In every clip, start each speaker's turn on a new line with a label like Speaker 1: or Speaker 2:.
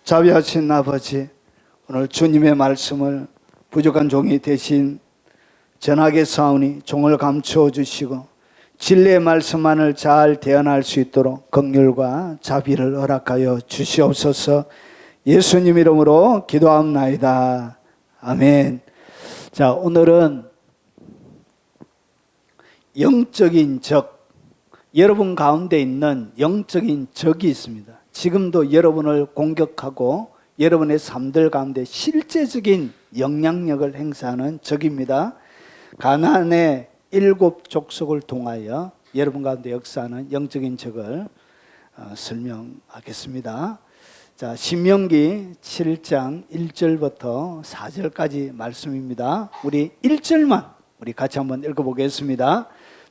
Speaker 1: 자비하신 아버지, 오늘 주님의 말씀을 부족한 종이 대신 전하게 사오니 종을 감추어 주시고 진리의 말씀만을 잘 대언할 수 있도록 긍휼과 자비를 허락하여 주시옵소서. 예수님 이름으로 기도합나이다. 아멘. 자, 오늘은 영적인 적, 여러분 가운데 있는 영적인 적이 있습니다. 지금도 여러분을 공격하고 여러분의 삶들 가운데 실제적인 영향력을 행사하는 적입니다. 가나안의 7 족속을 통하여 여러분 가운데 역사하는 영적인 적을 설명하겠습니다. 자, 신명기 7장 1절부터 4절까지 말씀입니다. 우리 1절만 우리 같이 한번 읽어보겠습니다.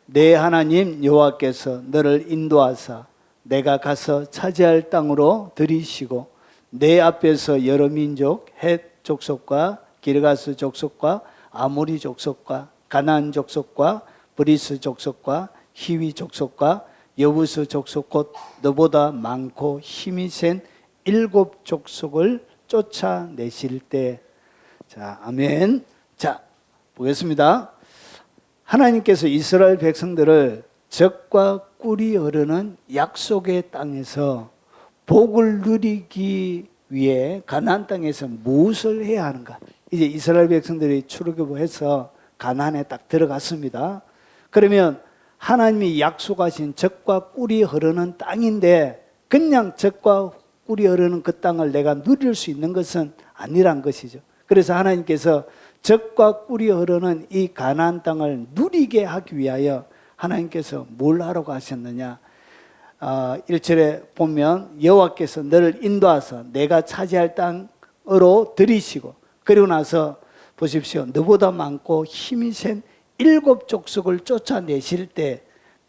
Speaker 1: 내 하나님 여호와께서 너를 인도하사 내가 가서 차지할 땅으로 들이시고 내 앞에서 여러 민족 헷 족속과 기르가스 족속과 아모리 족속과 가나안 족속과 브리스 족속과 히위 족속과 여부스 족속 곧 너보다 많고 힘이 센 7 족속을 쫓아내실 때, 자, 아멘. 자, 보겠습니다. 하나님께서 이스라엘 백성들을 적과 꿀이 흐르는 약속의 땅에서 복을 누리기 위해 가나안 땅에서 무엇을 해야 하는가? 이제 이스라엘 백성들이 출애굽해서 가나안에 딱 들어갔습니다. 그러면 하나님이 약속하신 적과 꿀이 흐르는 땅인데 그냥 적과 꿀이 흐르는 그 땅을 내가 누릴 수 있는 것은 아니란 것이죠. 그래서 하나님께서 적과 꿀이 흐르는 이 가나안 땅을 누리게 하기 위하여 하나님께서 뭘 하라고 하셨느냐? 1절에 보면 여호와께서 너를 인도하사 내가 차지할 땅으로 들이시고, 그리고 나서 보십시오. 너보다 많고 힘이 센 7 족속을 쫓아내실 때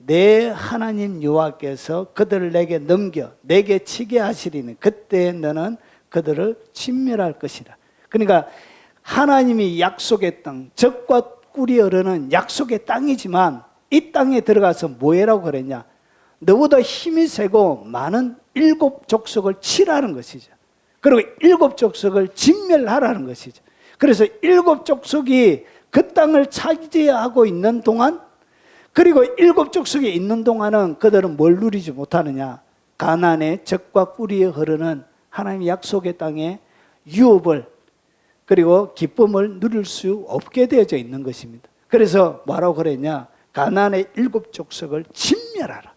Speaker 1: 내 하나님 여호와께서 그들을 내게 넘겨 내게 치게 하시리니 그때 너는 그들을 진멸할 것이라. 그러니까 하나님이 약속의 땅, 적과 꿀이 흐르는 약속의 땅이지만 이 땅에 들어가서 뭐 해라고 그랬냐? 너보다 힘이 세고 많은 7 족속을 치라는 것이죠. 그리고 7 족속을 진멸하라는 것이죠. 그래서 7 족속이 그 땅을 차지하고 있는 동안, 그리고 7 족속에 있는 동안은 그들은 뭘 누리지 못하느냐? 가나안의 적과 꿀이 흐르는 하나님의 약속의 땅에 유업을, 그리고 기쁨을 누릴 수 없게 되어져 있는 것입니다. 그래서 뭐라고 그랬냐? 가나안의 7 족속을 진멸하라.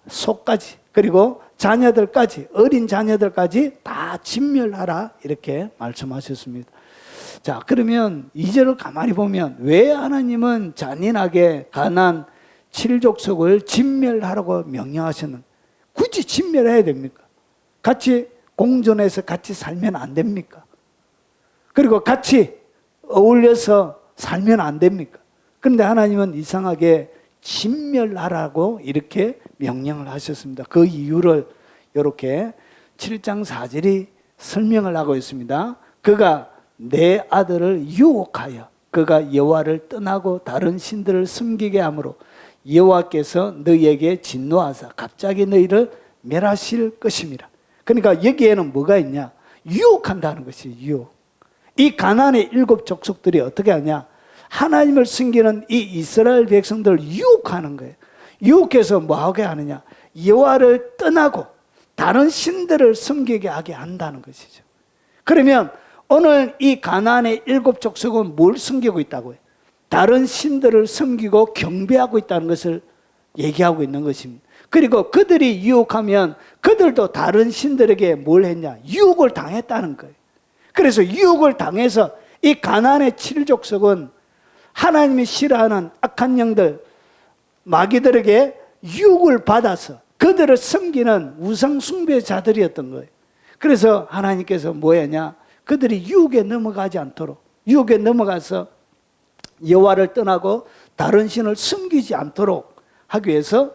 Speaker 1: 소까지, 그리고 자녀들까지, 어린 자녀들까지 다 진멸하라, 이렇게 말씀하셨습니다. 자, 그러면 2절을 가만히 보면 왜 하나님은 잔인하게 가나안 7 족속을 진멸하라고 명령하셨는가? 굳이 진멸해야 됩니까? 같이 공존해서 같이 살면 안 됩니까? 그리고 같이 어울려서 살면 안 됩니까? 그런데 하나님은 이상하게 진멸하라고 이렇게 명령을 하셨습니다. 그 이유를 이렇게 7장 4절이 설명을 하고 있습니다. 그가 내 아들을 유혹하여 그가 여호와를 떠나고 다른 신들을 섬기게 하므로 여호와께서 너희에게 진노하사 갑자기 너희를 멸하실 것임이라. 그러니까 여기에는 뭐가 있냐? 유혹한다는 것이 유혹. 이 가나안의 7 족속들이 어떻게 하냐? 하나님을 섬기는 이 이스라엘 백성들을 유혹하는 거예요. 유혹해서 뭐하게 하느냐? 여호와를 떠나고 다른 신들을 섬기게 하게 한다는 것이죠. 그러면 오늘 이 가나안의 7 족속은 뭘 섬기고 있다고요? 다른 신들을 섬기고 경배하고 있다는 것을 얘기하고 있는 것입니다. 그리고 그들이 유혹하면 그들도 다른 신들에게 뭘 했냐? 유혹을 당했다는 거예요. 그래서 유혹을 당해서 이 가나안의 7 족속은 하나님이 싫어하는 악한 영들, 마귀들에게 유혹을 받아서 그들을 섬기는 우상 숭배자들이었던 거예요. 그래서 하나님께서 뭐 했냐? 그들이 유혹에 넘어가지 않도록, 유혹에 넘어가서 여호와를 떠나고 다른 신을 섬기지 않도록 하기 위해서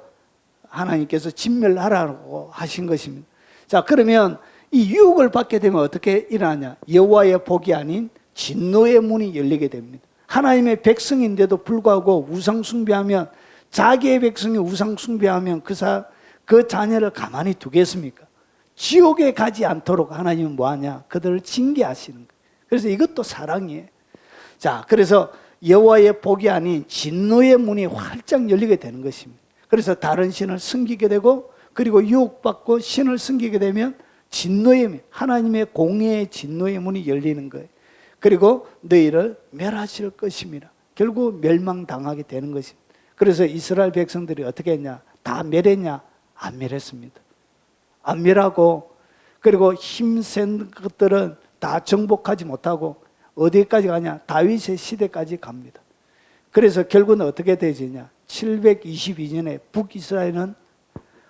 Speaker 1: 하나님께서 진멸하라고 하신 것입니다. 자, 그러면 이 유혹을 받게 되면 어떻게 일어나냐? 여호와의 복이 아닌 진노의 문이 열리게 됩니다. 하나님의 백성인데도 불구하고 우상 숭배하면, 자기의 백성이 우상 숭배하면 그 자녀를 가만히 두겠습니까? 지옥에 가지 않도록 하나님은 뭐하냐? 그들을 징계하시는 거예요. 그래서 이것도 사랑이에요. 자, 그래서 여호와의 복이 아닌 진노의 문이 활짝 열리게 되는 것입니다. 그래서 다른 신을 섬기게 되고, 그리고 유혹받고 신을 섬기게 되면 진노의, 하나님의 공의의 진노의 문이 열리는 거예요. 그리고 너희를 멸하실 것입니다. 결국 멸망당하게 되는 것입니다. 그래서 이스라엘 백성들이 어떻게 했냐? 다 멸했냐? 안 멸했습니다. 안 멸하고, 그리고 힘센 것들은 다 정복하지 못하고 어디까지 가냐? 다윗의 시대까지 갑니다. 그래서 결국은 어떻게 되지냐? 722년에 북이스라엘은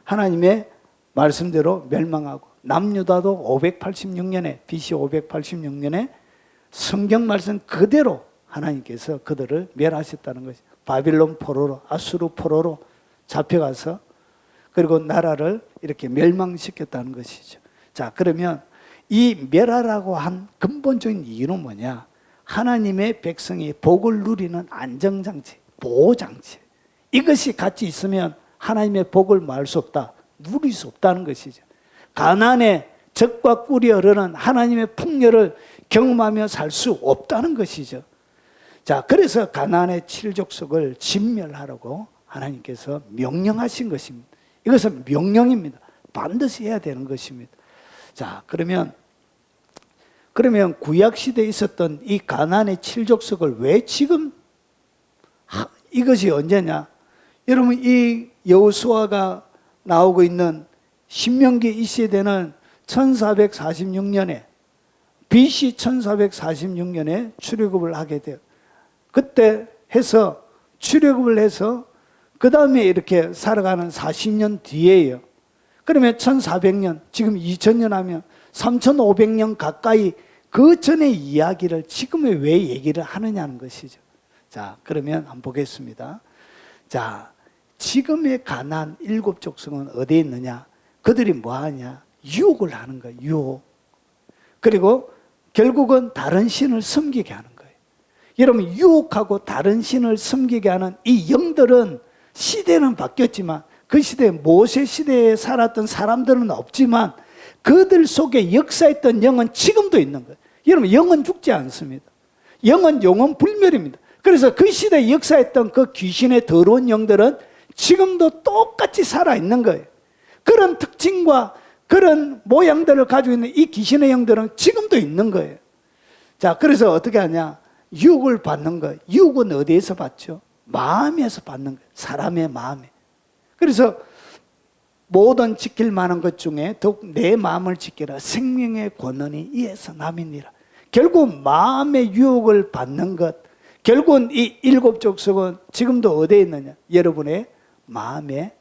Speaker 1: 하나님의 말씀대로 멸망하고, 남유다도 586년에 BC 586년에 성경 말씀 그대로 하나님께서 그들을 멸하셨다는 것이, 바빌론 포로로, 아수르 포로로 잡혀가서 그리고 나라를 이렇게 멸망시켰다는 것이죠. 자, 그러면 이 멸하라고 한 근본적인 이유는 뭐냐? 하나님의 백성이 복을 누리는 안정장치, 보호장치. 이것이 같이 있으면 하나님의 복을 말 수 없다, 누릴 수 없다는 것이죠. 가나안의 적과 꿀이 흐르는 하나님의 풍요를 경험하며 살 수 없다는 것이죠. 자, 그래서 가나안의 7족속을 진멸하라고 하나님께서 명령하신 것입니다. 이것은 명령입니다. 반드시 해야 되는 것입니다. 자, 그러면 구약시대에 있었던 이 가나안의 7족속을 왜 지금, 이것이 언제냐? 여러분, 이 여호수아가 나오고 있는 신명기 이 시대는 1446년에, BC 1446년에 출애굽을 하게 돼요. 그때 해서 출애굽을 해서 그 다음에 이렇게 살아가는 40년 뒤에요. 그러면 1400년, 지금 2000년 하면 3500년 가까이 그 전의 이야기를 지금에 왜 얘기를 하느냐는 것이죠. 자, 그러면 한번 보겠습니다. 자, 지금의 가나안 7족속은 어디에 있느냐? 그들이 뭐 하냐? 유혹을 하는 거예요. 유혹. 그리고 결국은 다른 신을 섬기게 하는 거예요. 여러분, 유혹하고 다른 신을 섬기게 하는 이 영들은, 시대는 바뀌었지만 그 시대에, 모세 시대에 살았던 사람들은 없지만 그들 속에 역사했던 영은 지금도 있는 거예요. 여러분, 영은 죽지 않습니다. 영은 영원 불멸입니다. 그래서 그 시대에 역사했던 그 귀신의 더러운 영들은 지금도 똑같이 살아있는 거예요. 그런 특징과 그런 모양들을 가지고 있는 이 귀신의 영들은 지금도 있는 거예요. 자, 그래서 어떻게 하냐? 유혹을 받는 거예요. 유혹은 어디에서 받죠? 마음에서 받는 거예요. 사람의 마음에. 그래서 모든 지킬 만한 것 중에 더욱 내 마음을 지키라. 생명의 권한이 이에서 남이니라. 결국 마음의 유혹을 받는 것, 결국은 이 7족속은 지금도 어디에 있느냐? 여러분의 마음에,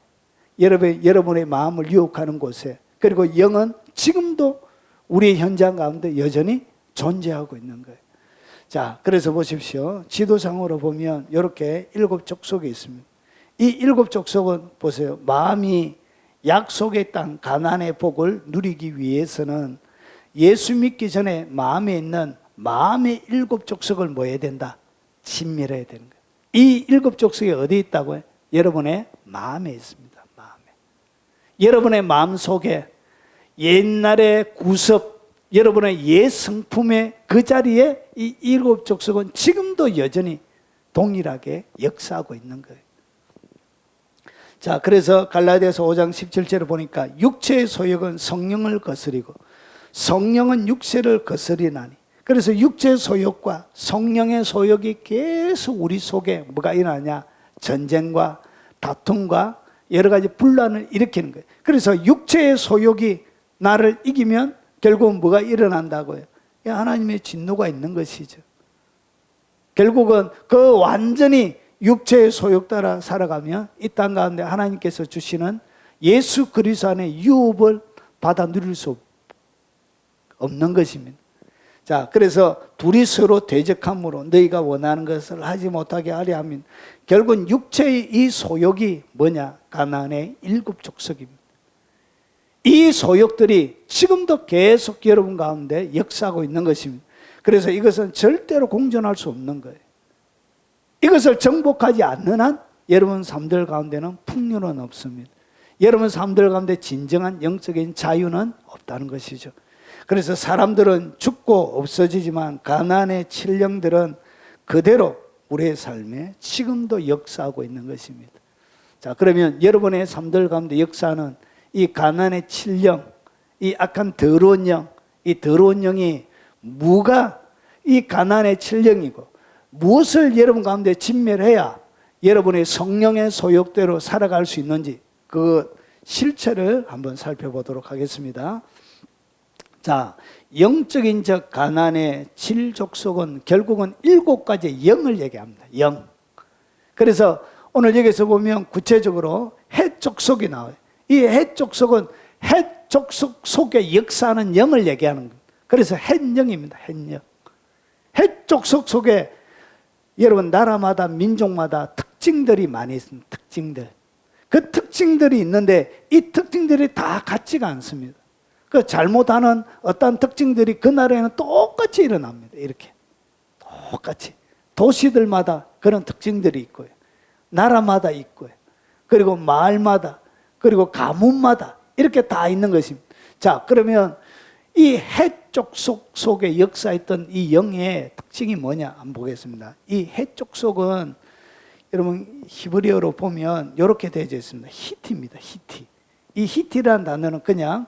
Speaker 1: 여러분의 마음을 유혹하는 곳에. 그리고 영은 지금도 우리의 현장 가운데 여전히 존재하고 있는 거예요. 자, 그래서 보십시오. 지도상으로 보면 이렇게 7족속이 있습니다. 이 7족속은 보세요. 마음이 약속의 땅 가나안의 복을 누리기 위해서는 예수 믿기 전에 마음에 있는 마음의 7족속을 뭐 해야 된다? 진멸해야 되는 거예요. 이 7족속이 어디 있다고요? 여러분의 마음에 있습니다. 마음에. 여러분의 마음 속에 옛날의 구습, 여러분의 옛 성품의 그 자리에 이 7족속은 지금도 여전히 동일하게 역사하고 있는 거예요. 자, 그래서 갈라디아서 5장 17절을 보니까 육체의 소욕은 성령을 거스리고 성령은 육체를 거스리나니, 그래서 육체의 소욕과 성령의 소욕이 계속 우리 속에 뭐가 일어나냐? 전쟁과 다툼과 여러 가지 분란을 일으키는 거예요. 그래서 육체의 소욕이 나를 이기면 결국은 뭐가 일어난다고요? 하나님의 진노가 있는 것이죠. 결국은 그 완전히 육체의 소욕 따라 살아가면 이 땅 가운데 하나님께서 주시는 예수 그리스도 안에 유업을 받아 누릴 수 없는 것입니다. 자, 그래서 둘이 서로 대적함으로 너희가 원하는 것을 하지 못하게 하려 하면 결국은 육체의 이 소욕이 뭐냐? 가나안의 7족속입니다. 이 소욕들이 지금도 계속 여러분 가운데 역사하고 있는 것입니다. 그래서 이것은 절대로 공존할 수 없는 거예요. 이것을 정복하지 않는 한 여러분 삶들 가운데는 풍요는 없습니다. 여러분 사람들 가운데 진정한 영적인 자유는 없다는 것이죠. 그래서 사람들은 죽고 없어지지만 가나안의 칠령들은 그대로 우리의 삶에 지금도 역사하고 있는 것입니다. 자, 그러면 여러분의 삶들 가운데 역사하는 이 가나안의 칠령, 이 악한 더러운 영, 이 더러운 영이 뭐가 이 가나안의 칠령이고 무엇을 여러분 가운데 진멸해야 여러분의 성령의 소욕대로 살아갈 수 있는지 그 실체를 한번 살펴보도록 하겠습니다. 자, 영적인 적 가나안의 칠족속은 결국은 7가지 영을 얘기합니다. 영. 그래서 오늘 여기서 보면 구체적으로 헷족속이 나와요. 이 헷족속은 헷족속 속에 역사하는 영을 얘기하는 거예요. 그래서 헷영입니다. 헷영. 헷족속 속에 여러분 나라마다 민족마다 특징들이 많이 있습니다. 특징들. 그 특징들이 있는데 이 특징들이 다 같지가 않습니다. 그 잘못하는 어떤 특징들이 그 나라에는 똑같이 일어납니다. 이렇게 똑같이 도시들마다 그런 특징들이 있고요. 나라마다 있고요. 그리고 마을마다 그리고 가문마다 이렇게 다 있는 것입니다. 자, 그러면 이 헷족속 속에 역사했던 이 영의 특징이 뭐냐 한번 보겠습니다. 이 헷족속은 여러분 히브리어로 보면 이렇게 되어져 있습니다. 히티입니다. 히티. 이 히티라는 단어는 그냥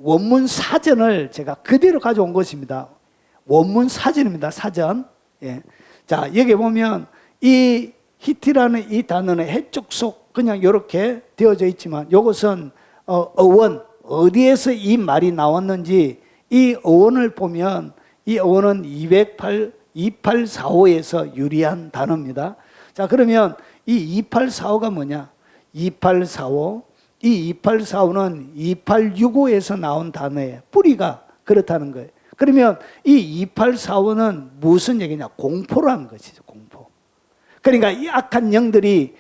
Speaker 1: 원문 사전을 제가 그대로 가져온 것입니다. 원문 사전입니다. 사전. 예. 자, 여기 보면 이 히티라는 이 단어는 헷족속 그냥 이렇게 되어져 있지만 이것은 어원 어디에서 이 말이 나왔는지 이 어원을 보면 이 어원은 2845에서 유리한 단어입니다. 자, 그러면 이 2845가 뭐냐? 2845 이 2845는 2865에서 나온 단어예요. 뿌리가 그렇다는 거예요. 그러면 이 2845는 무슨 얘기냐? 공포라는 것이죠. 공포. 그러니까 이 악한 영들이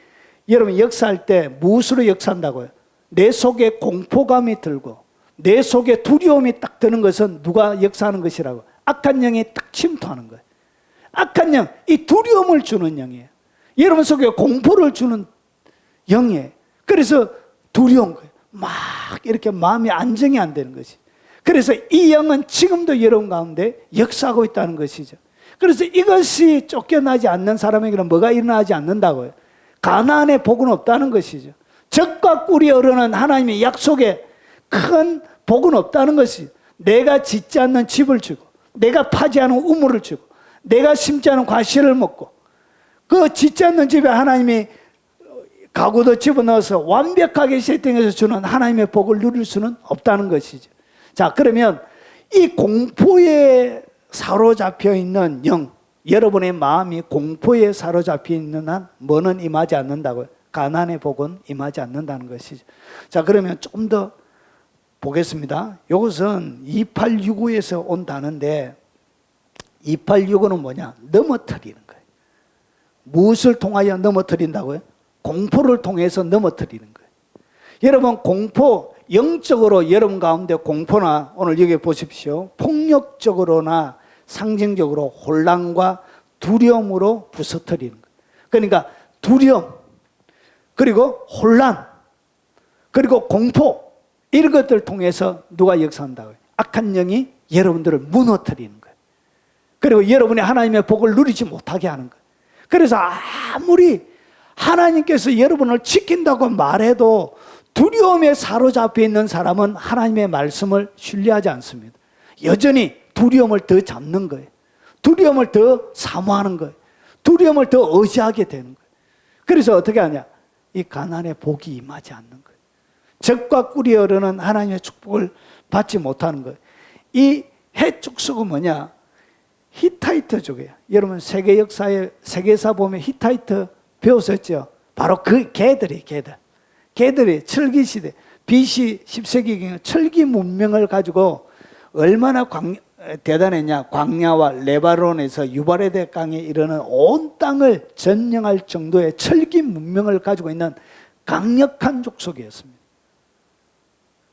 Speaker 1: 여러분 역사할 때 무엇으로 역사한다고요? 내 속에 공포감이 들고 내 속에 두려움이 딱 드는 것은 누가 역사하는 것이라고? 악한 영이 딱 침투하는 거예요. 악한 영, 이 두려움을 주는 영이에요. 여러분 속에 공포를 주는 영이에요. 그래서 두려운 거예요. 막 이렇게 마음이 안정이 안 되는 것이. 그래서 이 영은 지금도 여러분 가운데 역사하고 있다는 것이죠. 그래서 이것이 쫓겨나지 않는 사람에게는 뭐가 일어나지 않는다고요? 가나안의 복은 없다는 것이죠. 적과 꿀이 흐르는 하나님의 약속에 큰 복은 없다는 것이 내가 짓지 않는 집을 주고 내가 파지 않은 우물을 주고 내가 심지 않은 과실을 먹고 그 짓지 않는 집에 하나님이 가구도 집어넣어서 완벽하게 세팅해서 주는 하나님의 복을 누릴 수는 없다는 것이죠. 자, 그러면 이 공포에 사로잡혀 있는 영, 여러분의 마음이 공포에 사로잡혀 있는 한 뭐는 임하지 않는다고요? 가나안의 복은 임하지 않는다는 것이죠. 자, 그러면 조금 더 보겠습니다. 이것은 2865에서 온 단어인데 2865는 뭐냐? 넘어뜨리는 거예요. 무엇을 통하여 넘어뜨린다고요? 공포를 통해서 넘어뜨리는 거예요. 여러분 공포, 영적으로 여러분 가운데 공포나 오늘 여기 보십시오. 폭력적으로나 상징적으로 혼란과 두려움으로 부서뜨리는 거예요. 그러니까 두려움, 그리고 혼란, 그리고 공포 이런 것들을 통해서 누가 역사한다고요? 악한 영이 여러분들을 무너뜨리는 거예요. 그리고 여러분이 하나님의 복을 누리지 못하게 하는 거예요. 그래서 아무리 하나님께서 여러분을 지킨다고 말해도 두려움에 사로잡혀 있는 사람은 하나님의 말씀을 신뢰하지 않습니다. 여전히 두려움을 더 잡는 거예요. 두려움을 더 사모하는 거예요. 두려움을 더 의지하게 되는 거예요. 그래서 어떻게 하냐? 이 가나안의 복이 임하지 않는 거예요. 적과 꿀이 흐르는 하나님의 축복을 받지 못하는 거예요. 이 헷족속은 뭐냐? 히타이트족이에요. 여러분 세계 역사에 세계사 보면 히타이트 배웠었죠. 바로 그 개들이 철기 시대 BC 10세기경에 철기 문명을 가지고 얼마나 대단했냐. 광야와 레바논에서 유바레데 강에 이르는 온 땅을 점령할 정도의 철기 문명을 가지고 있는 강력한 족속이었습니다.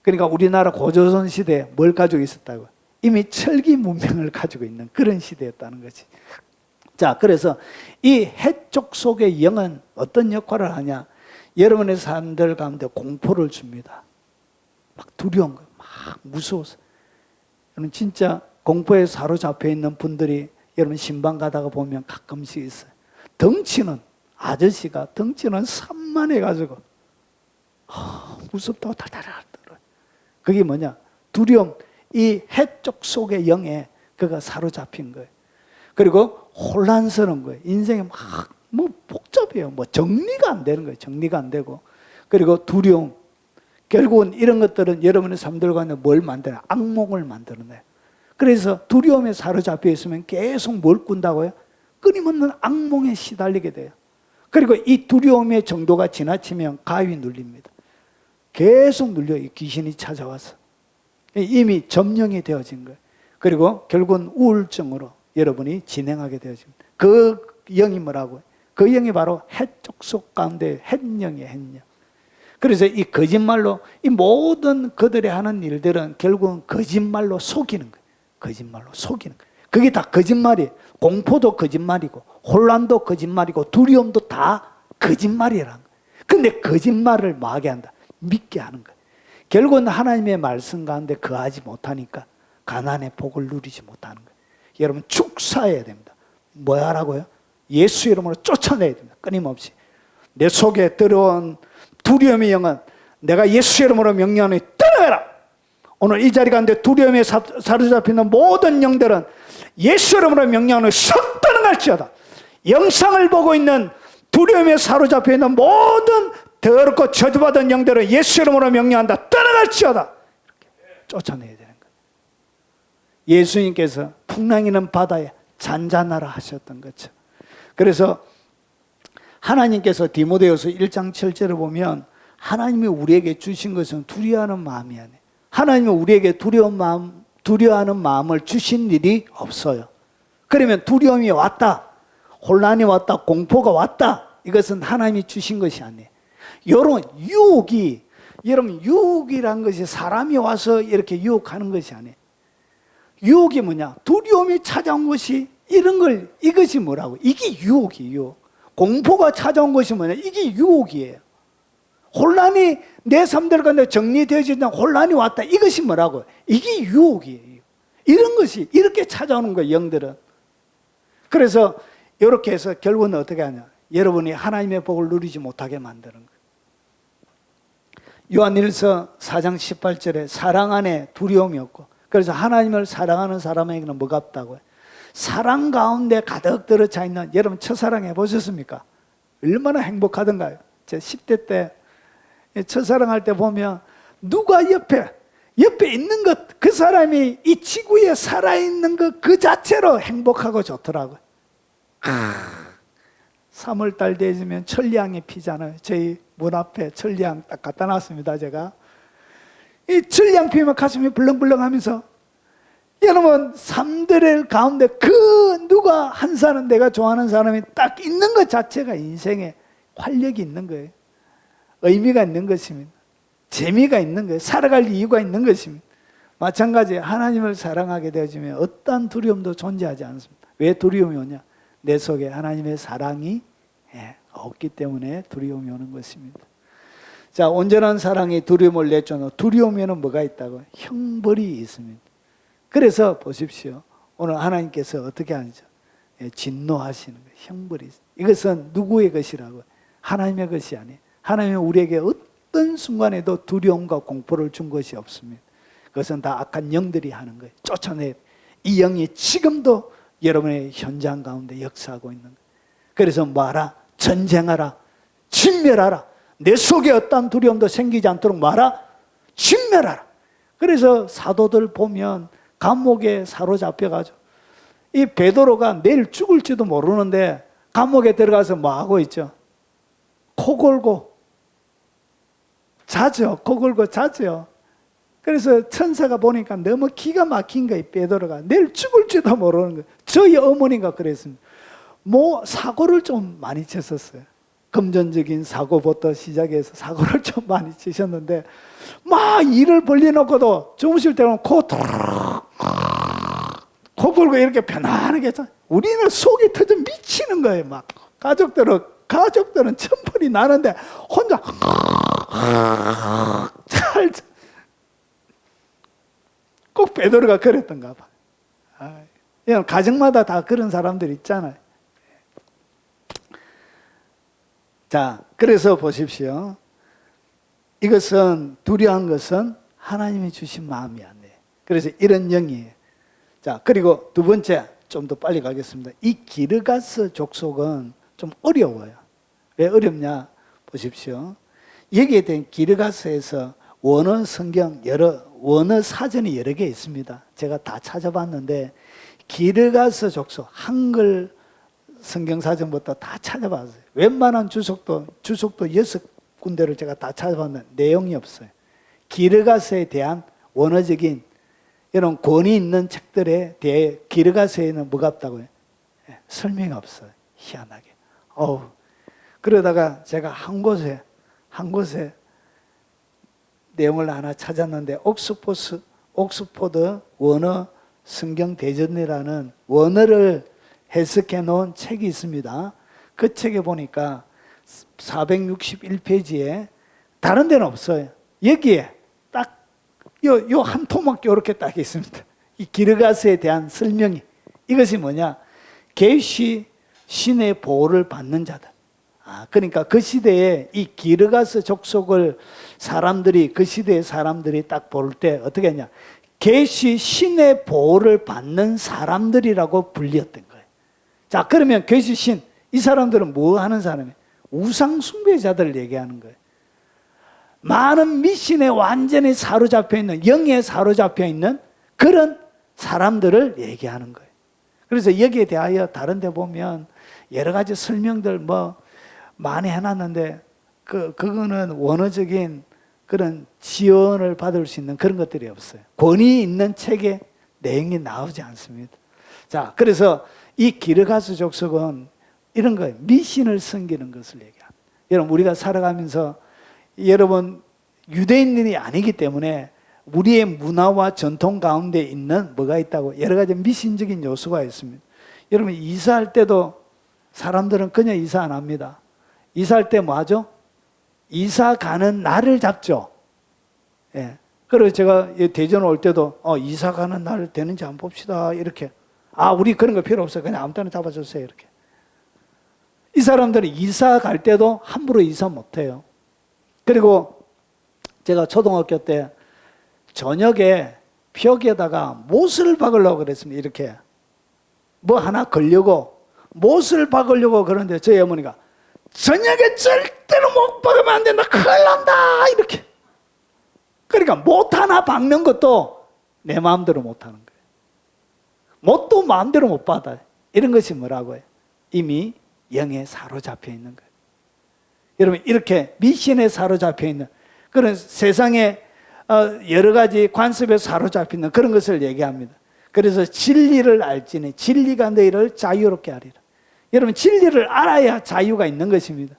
Speaker 1: 그러니까 우리나라 고조선 시대에 뭘 가지고 있었다고요? 이미 철기 문명을 가지고 있는 그런 시대였다는 거지. 자, 그래서 이 헷족 속의 영은 어떤 역할을 하냐? 여러분의 사람들 가운데 공포를 줍니다. 막 두려운 거예요. 막 무서워서. 여러분 진짜 공포에 사로잡혀 있는 분들이 여러분 신방 가다가 보면 가끔씩 있어요. 덩치는 아저씨가 덩치는 산만해가지고 무섭다고 달달달 떨어요. 그게 뭐냐? 두려움. 이 해쪽 속의 영에 그가 사로잡힌 거예요. 그리고 혼란스러운 거예요. 인생이 막 뭐 복잡해요. 뭐 정리가 안 되는 거예요. 정리가 안 되고. 그리고 두려움. 결국은 이런 것들은 여러분의 삶들 가운데 뭘 만드냐? 악몽을 만들어내요. 그래서 두려움에 사로잡혀 있으면 계속 뭘 꾼다고요? 끊임없는 악몽에 시달리게 돼요. 그리고 이 두려움의 정도가 지나치면 가위 눌립니다. 계속 눌려요. 이 귀신이 찾아와서. 이미 점령이 되어진 거예요. 그리고 결국은 우울증으로 여러분이 진행하게 되어집니다. 그 영이 뭐라고요? 그 영이 바로 해쪽 속 가운데 햇령이에요. 햇령. 그래서 이 거짓말로 이 모든 그들이 하는 일들은 결국은 거짓말로 속이는 거예요. 거짓말로 속이는 거예요. 그게 다 거짓말이에요. 공포도 거짓말이고 혼란도 거짓말이고 두려움도 다 거짓말이라는 거예요. 근데 거짓말을 마게 한다. 믿게 하는 거예요. 결국은 하나님의 말씀 가운데 거하지 못하니까 가난의 복을 누리지 못하는 거예요. 여러분 축사해야 됩니다. 뭐 하라고요? 예수 이름으로 쫓아내야 됩니다. 끊임없이. 내 속에 들어온 두려움의 영은 내가 예수 이름으로 명령하니 떠나가라. 오늘 이 자리 가운데 두려움에 사로잡히는 모든 영들은 예수 이름으로 명령하니 썩 떠나갈지어다. 영상을 보고 있는 두려움에 사로잡혀 있는 모든 더럽고 저주받은 영들은 예수 이름으로 명령한다. 떠나갈지어다. 이렇게 쫓아내야 되는 거예요. 예수님께서 풍랑이는 바다에 잔잔하라 하셨던 것처럼. 그래서 하나님께서 디모데후서 1장 7절을 보면 하나님이 우리에게 주신 것은 두려워하는 마음이 아니에요. 하나님이 우리에게 두려워하는 마음을 주신 일이 없어요. 그러면 두려움이 왔다, 혼란이 왔다, 공포가 왔다, 이것은 하나님이 주신 것이 아니에요. 이런 유혹이, 여러분 유혹이란 것이 사람이 와서 이렇게 유혹하는 것이 아니에요. 유혹이 뭐냐? 두려움이 찾아온 것이 이것이 뭐라고? 이게 유혹이에요. 공포가 찾아온 것이 뭐냐? 이게 유혹이에요. 혼란이 내 삶들 가운데 정리되어지는 혼란이 왔다. 이것이 뭐라고? 이게 유혹이에요. 이런 것이 이렇게 찾아오는 거예요, 영들은. 그래서 이렇게 해서 결국은 어떻게 하냐? 여러분이 하나님의 복을 누리지 못하게 만드는 거예요. 요한일서 4장 18절에 사랑 안에 두려움이 없고, 그래서 하나님을 사랑하는 사람에게는 뭐가 없다고요? 사랑 가운데 가득 들어차 있는, 여러분 첫사랑 해보셨습니까? 얼마나 행복하던가요? 제 10대 때 첫사랑할 때 보면 누가 옆에 있는 것, 그 사람이 이 지구에 살아있는 것 그 자체로 행복하고 좋더라고요. 3월달 되면 천리향이 피잖아요. 저희 문 앞에 천리향 딱 갖다 놨습니다. 제가 이 천리향 피면 가슴이 벌렁벌렁 하면서, 여러분 삶들 가운데 그 누가 한 사람, 내가 좋아하는 사람이 딱 있는 것 자체가 인생에 활력이 있는 거예요. 의미가 있는 것입니다. 재미가 있는 거예요. 살아갈 이유가 있는 것입니다. 마찬가지 하나님을 사랑하게 되어지면 어떠한 두려움도 존재하지 않습니다. 왜 두려움이 오냐? 내 속에 하나님의 사랑이 없기 때문에 두려움이 오는 것입니다. 자, 온전한 사랑이 두려움을 내쫓는, 두려움에는 뭐가 있다고? 형벌이 있습니다. 그래서 보십시오. 오늘 하나님께서 어떻게 하죠? 진노하시는 거예요. 형벌이 있습니다. 이것은 누구의 것이라고? 하나님의 것이 아니에요. 하나님은 우리에게 어떤 순간에도 두려움과 공포를 준 것이 없습니다. 그것은 다 악한 영들이 하는 거예요. 쫓아내. 이 영이 지금도 여러분의 현장 가운데 역사하고 있는 거예요. 그래서 뭐하라? 전쟁하라. 진멸하라. 내 속에 어떤 두려움도 생기지 않도록 뭐하라? 진멸하라. 그래서 사도들 보면 감옥에 사로잡혀가지고, 이 베드로가 내일 죽을지도 모르는데 감옥에 들어가서 뭐 하고 있죠? 코 골고 자죠. 코 골고 자죠. 그래서 천사가 보니까 너무 기가 막힌 거예요. 베드로가 내일 죽을지도 모르는 거예요. 저희 어머니가 그랬습니다. 뭐 사고를 좀 많이 쳤었어요. 금전적인 사고부터 시작해서 사고를 좀 많이 치셨는데, 막 일을 벌려놓고도 주무실 때는 코 골고 이렇게 편안하게 했잖아요. 우리는 속이 터져 미치는 거예요. 막 가족들은 가족들은 천불이 나는데 혼자 꼭 베드로가 그랬던가 봐. 가정마다 다 그런 사람들 있잖아요. 자, 그래서 보십시오. 이것은 두려운 것은 하나님이 주신 마음이 아니에요. 그래서 이런 영이에요. 자, 그리고 두 번째, 좀 더 빨리 가겠습니다. 이 기르가스 족속은 좀 어려워요. 왜 어렵냐? 보십시오. 여기에 대한 기르가스에서 원어 성경 원어 사전이 여러 개 있습니다. 제가 다 찾아봤는데 기르가스 족속 한글 성경 사전부터 다 찾아봤어요. 웬만한 주석도 6군데를 제가 다 찾아봤는데 내용이 없어요. 기르가스에 대한 원어적인 이런 권위 있는 책들에 대해 기르가스에는 뭐가 없다고요? 설명이 없어요. 희한하게. 그러다가 제가 한 곳에 내용을 하나 찾았는데 옥스포드 원어 성경 대전이라는 원어를 해석해 놓은 책이 있습니다. 그 책에 보니까 461페이지에 다른 데는 없어요. 여기에 딱 요 한 토막 이렇게 딱 있습니다. 이 기르가스에 대한 설명이 이것이 뭐냐? 계시 신의 보호를 받는 자들. 그러니까 그 시대에 이 기르가스 족속을 그 시대의 사람들이 딱 볼 때 어떻게 했냐? 계시 신의 보호를 받는 사람들이라고 불렸던 거예요. 자, 그러면 계시 신, 이 사람들은 뭐 하는 사람이에요? 우상 숭배자들을 얘기하는 거예요. 많은 미신에 완전히 사로잡혀 있는, 영에 사로잡혀 있는 그런 사람들을 얘기하는 거예요. 그래서 여기에 대하여 다른 데 보면 여러 가지 설명들 많이 해놨는데 그거는 원어적인 그런 지원을 받을 수 있는 그런 것들이 없어요. 권위 있는 책에 내용이 나오지 않습니다. 자, 그래서 이 기르가스 족속은 이런 거예요. 미신을 섬기는 것을 얘기합니다. 여러분, 우리가 살아가면서 여러분 유대인이 아니기 때문에 우리의 문화와 전통 가운데 있는 뭐가 있다고? 여러 가지 미신적인 요소가 있습니다. 여러분, 이사할 때도 사람들은 그냥 이사 안 합니다. 이사할 때 뭐 하죠? 이사 가는 날을 잡죠. 예. 그래서 제가 대전 올 때도 이사 가는 날 되는지 한번 봅시다. 이렇게. 우리 그런 거 필요 없어요. 그냥 아무 때나 잡아주세요. 이렇게. 이 사람들은 이사 갈 때도 함부로 이사 못 해요. 그리고 제가 초등학교 때 저녁에 벽에다가 못을 박으려고 그랬습니다. 이렇게. 뭐 하나 걸려고 못을 박으려고 그러는데 저희 어머니가 저녁에 절대로 못 박으면 안 된다. 큰일 난다. 이렇게. 그러니까 못 하나 박는 것도 내 마음대로 못 하는 거예요. 못도 마음대로 못 받아요. 이런 것이 뭐라고요? 이미 영에 사로잡혀 있는 거예요. 여러분, 이렇게 미신에 사로잡혀 있는 그런 세상에 여러 가지 관습에 사로잡혀 있는 그런 것을 얘기합니다. 그래서 진리를 알지니 진리가 너희를 자유롭게 하리라. 여러분, 진리를 알아야 자유가 있는 것입니다.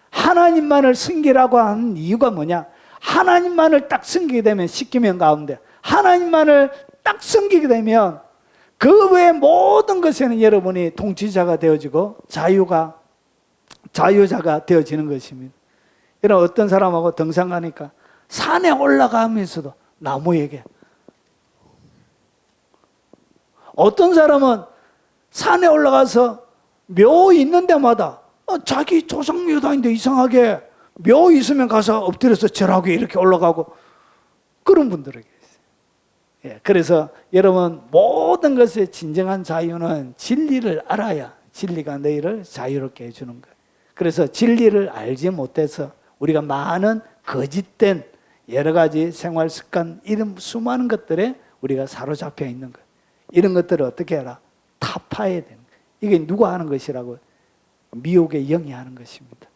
Speaker 1: 하나님만을 섬기라고 하는 이유가 뭐냐? 하나님만을 딱 섬기게 되면 십계명 가운데 하나님만을 딱 섬기게 되면 그 외의 모든 것에는 여러분이 통치자가 되어지고 자유자가 되어지는 것입니다. 여러분, 어떤 사람하고 등산 가니까 산에 올라가면서도 나무에게, 어떤 사람은 산에 올라가서 묘 있는 데마다 자기 조상묘다인데 이상하게 묘 있으면 가서 엎드려서 절하고 이렇게 올라가고 그런 분들에게 있어요. 예, 그래서 여러분, 모든 것의 진정한 자유는 진리를 알아야 진리가 너희를 자유롭게 해주는 거예요. 그래서 진리를 알지 못해서 우리가 많은 거짓된 여러 가지 생활 습관, 이런 수많은 것들에 우리가 사로잡혀 있는 거예요. 이런 것들을 어떻게 해라? 타파해야 되는 거예요. 이게 누가 하는 것이라고? 미혹의 영이 하는 것입니다.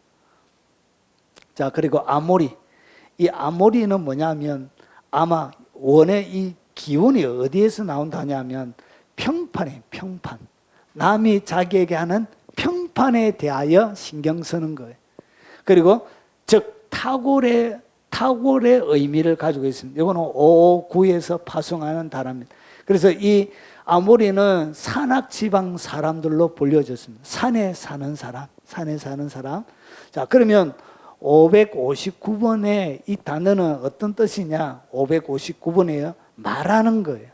Speaker 1: 자, 그리고 아모리. 이 아모리는 뭐냐면 아마 원의 이 기운이 어디에서 나온다냐면 평판이에요. 평판. 남이 자기에게 하는 평판에 대하여 신경 쓰는 거예요. 그리고 즉 탁월의 의미를 가지고 있습니다. 이거는 559에서 파송하는 단어입니다. 그래서 이 아모리는 산악지방 사람들로 불려졌습니다. 산에 사는 사람, 산에 사는 사람. 자, 그러면 559번의 이 단어는 어떤 뜻이냐? 559번이에요. 말하는 거예요.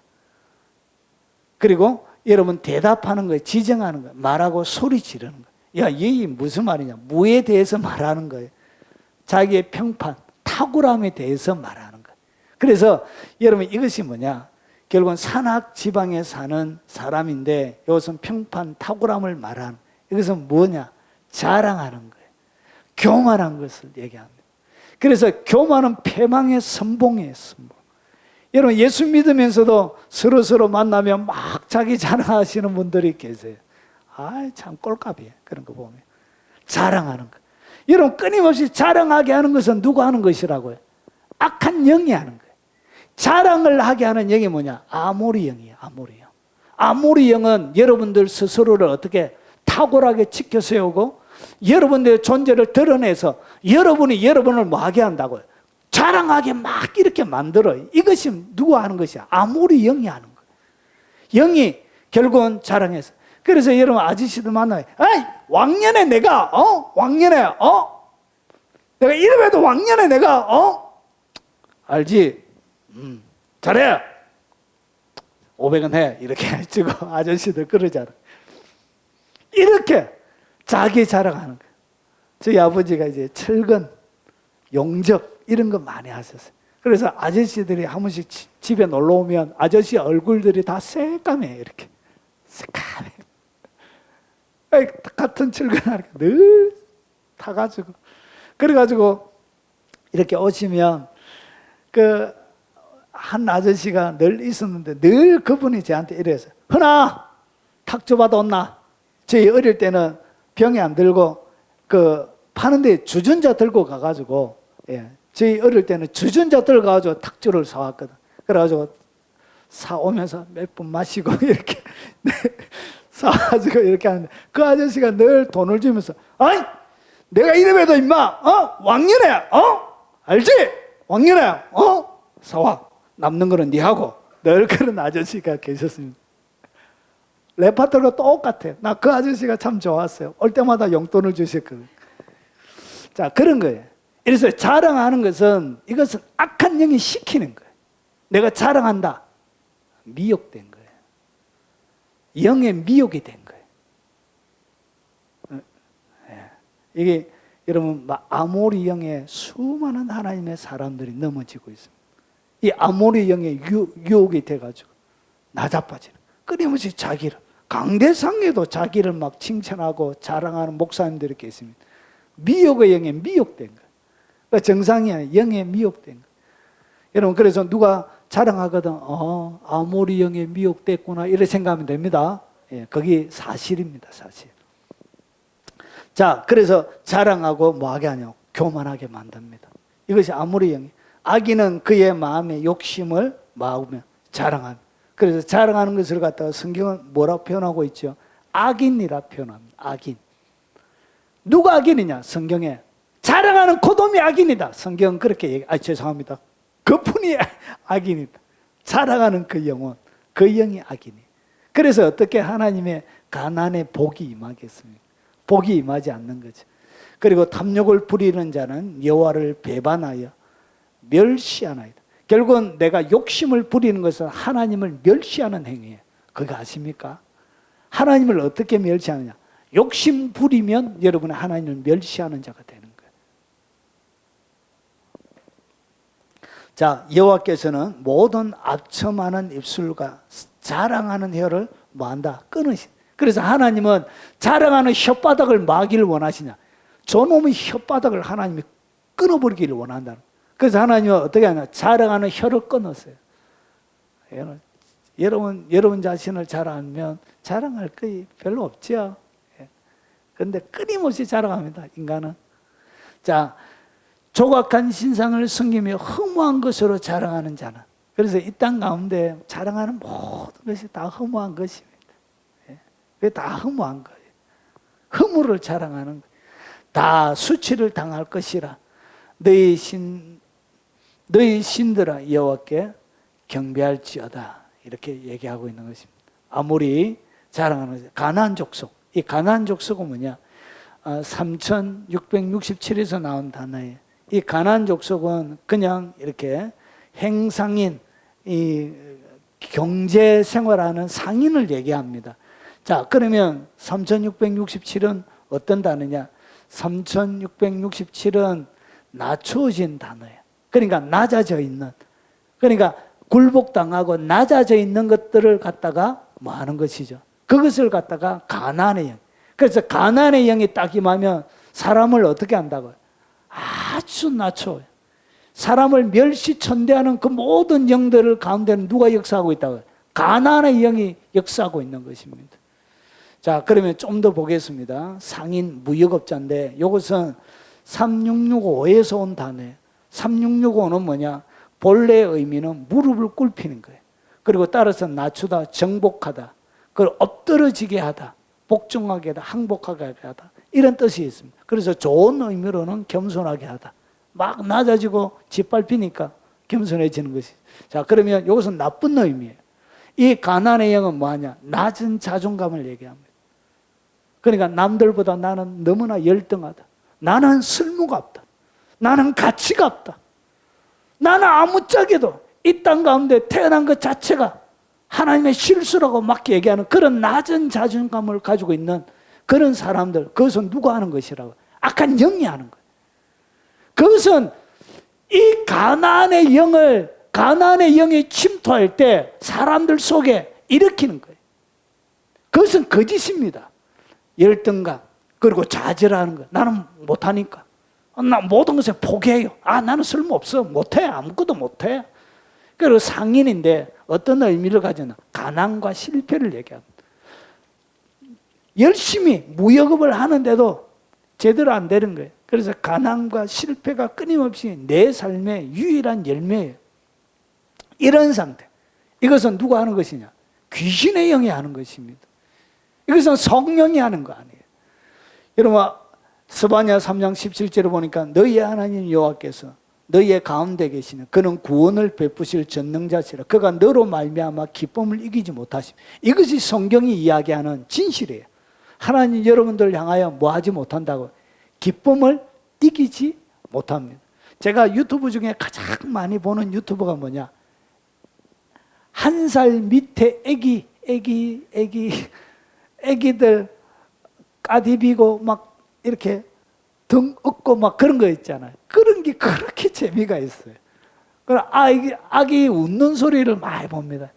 Speaker 1: 그리고 여러분 대답하는 거예요. 지정하는 거예요. 말하고 소리 지르는 거예요. 야, 이게 무슨 말이냐? 무에 대해서 말하는 거예요. 자기의 평판, 탁월함에 대해서 말하는 거예요. 그래서 여러분 이것이 뭐냐? 결국은 산악 지방에 사는 사람인데 이것은 평판, 탁월함을 말하는, 이것은 뭐냐? 자랑하는 거예요. 교만한 것을 얘기합니다. 그래서 교만은 패망의 선봉이에요. 선봉. 여러분 예수 믿으면서도 서로 만나면 막 자기 자랑하시는 분들이 계세요. 아, 참 꼴값이에요. 그런 거 보면 자랑하는 거. 여러분 끊임없이 자랑하게 하는 것은 누가 하는 것이라고요? 악한 영이 하는 거예요. 자랑을 하게 하는 영이 뭐냐? 아모리 영이에요. 아모리 영. 아모리 영은 여러분들 스스로를 어떻게 탁월하게 지켜 세우고 여러분들의 존재를 드러내서 여러분이 여러분을 뭐하게 한다고요? 자랑하게 막 이렇게 만들어요. 이것이 누가 하는 것이야? 아모리 영이 하는 거예요. 영이 결국은 자랑해서. 그래서 여러분 아저씨들 만나요. 에이, 왕년에 내가 왕년에 내가 이래봬도 왕년에 내가 알지? 잘해. 500원 해. 이렇게 해주고 아저씨들 그러잖아. 이렇게 자기 자랑하는 거예요. 저희 아버지가 이제 철근, 용접 이런 거 많이 하셨어요. 그래서 아저씨들이 한 번씩 집에 놀러 오면 아저씨 얼굴들이 다 새까매. 이렇게 새까매. 같은 철근을 늘 타가지고, 그래가지고 이렇게 오시면 그 한 아저씨가 늘 있었는데 늘 그분이 저한테 이래서, 흔아 탁 줘봐도 온나? 저희 어릴 때는 병에 안 들고 그 파는데 주전자 들고 가가지고, 저희 어릴 때는 주전자 들고 가가지고 탁주를 사왔거든. 그래가지고 사오면서 몇 분 마시고 이렇게 사가지고 이렇게 하는데 그 아저씨가 늘 돈을 주면서, 아이 내가 이래봬도 임마 왕년에 알지? 왕년에 사와. 남는 거는 니하고. 늘 그런 아저씨가 계셨습니다. 레파토리가 똑같아요. 나 그 아저씨가 참 좋았어요. 올 때마다 용돈을 주셨거든요. 자, 그런 거예요. 그래서 자랑하는 것은, 이것은 악한 영이 시키는 거예요. 내가 자랑한다. 미혹된 거예요. 영의 미혹이 된 거예요. 이게 여러분 아모리 영의 수많은 하나님의 사람들이 넘어지고 있습니다. 이 아모리 영의 유혹이 돼가지고 나자빠지는, 끊임없이 자기를, 강대상에도 자기를 막 칭찬하고 자랑하는 목사님들이 계십니다. 미혹의 영에 미혹된 거예요. 그러니까 정상이 아니라 영에 미혹된 거예요. 여러분 그래서 누가 자랑하거든, 아모리 영에 미혹됐구나 이렇게 생각하면 됩니다. 그게 사실입니다. 사실. 자, 그래서 자랑하고 뭐하게 하냐고, 교만하게 만듭니다. 이것이 아모리 영이. 악인은 그의 마음의 욕심을 마으며 자랑합니다. 그래서 자랑하는 것을 갖다가 성경은 뭐라고 표현하고 있죠? 악인이라 표현합니다. 악인. 누가 악인이냐? 성경에 자랑하는 고돔이 악인이다. 성경은 그렇게 얘기해요. 죄송합니다. 그분이 악인이다. 자랑하는 그 영혼, 그 영이 악인이에요. 그래서 어떻게 하나님의 가난의 복이 임하겠습니까? 복이 임하지 않는 거죠. 그리고 탐욕을 부리는 자는 여호와를 배반하여 멸시하나이다. 결국은 내가 욕심을 부리는 것은 하나님을 멸시하는 행위예요. 그거 아십니까? 하나님을 어떻게 멸시하느냐? 욕심 부리면 여러분은 하나님을 멸시하는 자가 되는 거예요. 자, 여호와께서는 모든 압첨하는 입술과 자랑하는 혀를 뭐한다? 끊으신다. 그래서 하나님은 자랑하는 혓바닥을 막기를 원하시냐? 저놈의 혓바닥을 하나님이 끊어버리기를 원한다는 거예요. 그래서 하나님은 어떻게 하냐? 자랑하는 혀를 끊었어요. 여러분 자신을 잘 알면 자랑할 게 별로 없죠. 그런데 끊임없이 자랑합니다, 인간은. 자, 조각한 신상을 섬기며 허무한 것으로 자랑하는 자는, 그래서 이 땅 가운데 자랑하는 모든 것이 다 허무한 것입니다. 그게 다 허무한 거예요. 허물을 자랑하는 거예요. 다 수치를 당할 것이라 너희 신들아 여호와께 경배할지어다, 이렇게 얘기하고 있는 것입니다. 아무리 자랑하는 가나안 족속, 이 가나안 족속은 뭐냐? 3667에서 나온 단어예요. 이 가나안 족속은 그냥 이렇게 행상인, 이 경제 생활하는 상인을 얘기합니다. 자, 그러면 3667은 어떤 단어냐? 3667은 낮춰진 단어예요. 그러니까 낮아져 있는, 그러니까 굴복당하고 낮아져 있는 것들을 갖다가 뭐 하는 것이죠. 그것을 갖다가 가나안의 영. 그래서 가나안의 영이 딱 임하면 사람을 어떻게 한다고요? 아주 낮춰요. 사람을 멸시천대하는 그 모든 영들을 가운데는 누가 역사하고 있다고요? 가나안의 영이 역사하고 있는 것입니다. 자, 그러면 좀 더 보겠습니다. 상인 무역업자인데 이것은 3665에서 온 단어예요. 3665는 뭐냐? 본래 의미는 무릎을 꿇히는 거예요. 그리고 따라서 낮추다, 정복하다, 그걸 엎드러지게 하다, 복종하게 하다, 항복하게 하다, 이런 뜻이 있습니다. 그래서 좋은 의미로는 겸손하게 하다. 막 낮아지고 짓밟히니까 겸손해지는 것이. 자, 그러면 이것은 나쁜 의미예요. 이 가나안의 영은 뭐하냐? 낮은 자존감을 얘기합니다. 그러니까 남들보다 나는 너무나 열등하다. 나는 쓸모가 없다. 나는 가치가 없다. 나는 아무짝에도 이 땅 가운데 태어난 것 자체가 하나님의 실수라고 막 얘기하는 그런 낮은 자존감을 가지고 있는 그런 사람들, 그것은 누가 하는 것이라고? 악한 영이 하는 거예요. 그것은 이 가나안의 영이 침투할 때 사람들 속에 일으키는 거예요. 그것은 거짓입니다. 열등감, 그리고 좌절하는 거. 나는 못하니까. 나 모든 것에 포기해요. 나는 쓸모없어. 못해. 아무것도 못해. 그리고 상인인데 어떤 의미를 가지나? 가난과 실패를 얘기합니다. 열심히 무역업을 하는데도 제대로 안 되는 거예요. 그래서 가난과 실패가 끊임없이 내 삶의 유일한 열매예요. 이런 상태. 이것은 누가 하는 것이냐? 귀신의 영이 하는 것입니다. 이것은 성령이 하는 거 아니에요. 여러분, 스바냐 3장 17절에 보니까 너희의 하나님 여호와께서 너희의 가운데 계시는 그는 구원을 베푸실 전능자시라. 그가 너로 말미암아 기쁨을 이기지 못하심. 이것이 성경이 이야기하는 진실이에요. 하나님 여러분들 향하여 뭐 하지 못한다고? 기쁨을 이기지 못합니다. 제가 유튜브 중에 가장 많이 보는 유튜버가 뭐냐? 1살 밑에 애기들 까디비고 막 이렇게 등 엎고 막 그런 거 있잖아요. 그런 게 그렇게 재미가 있어요. 그럼 아기 웃는 소리를 많이 봅니다.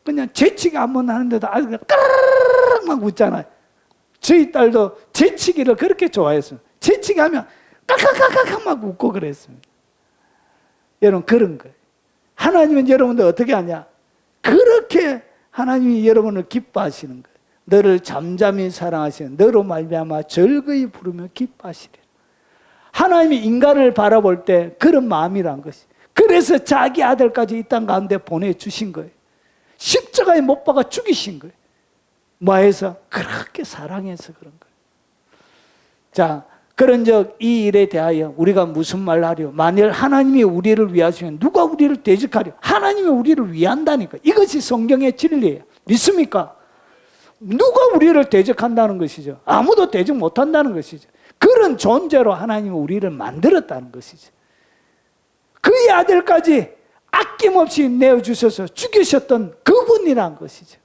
Speaker 1: 그냥 재치기 한번 하는데도 아기가 까르르르 막 웃잖아요. 저희 딸도 재치기를 그렇게 좋아했어요. 재치기 하면 까까까까 막 웃고 그랬습니다. 여러분, 그런 거예요. 하나님은 여러분들 어떻게 하냐? 그렇게 하나님이 여러분을 기뻐하시는 거예요. 너를 잠잠히 사랑하시는 너로 말미암아 즐거이 부르며 기뻐하시리라. 하나님이 인간을 바라볼 때 그런 마음이란 것이. 그래서 자기 아들까지 이 땅 가운데 보내주신 거예요. 십자가에 못 박아 죽이신 거예요. 뭐해서? 그렇게 사랑해서 그런 거예요. 자, 그런즉 이 일에 대하여 우리가 무슨 말을 하려? 만일 하나님이 우리를 위하시면 누가 우리를 대적하려? 하나님이 우리를 위한다니까. 이것이 성경의 진리예요. 믿습니까? 누가 우리를 대적한다는 것이죠. 아무도 대적 못한다는 것이죠. 그런 존재로 하나님은 우리를 만들었다는 것이죠. 그의 아들까지 아낌없이 내어주셔서 죽이셨던 그분이란 것이죠.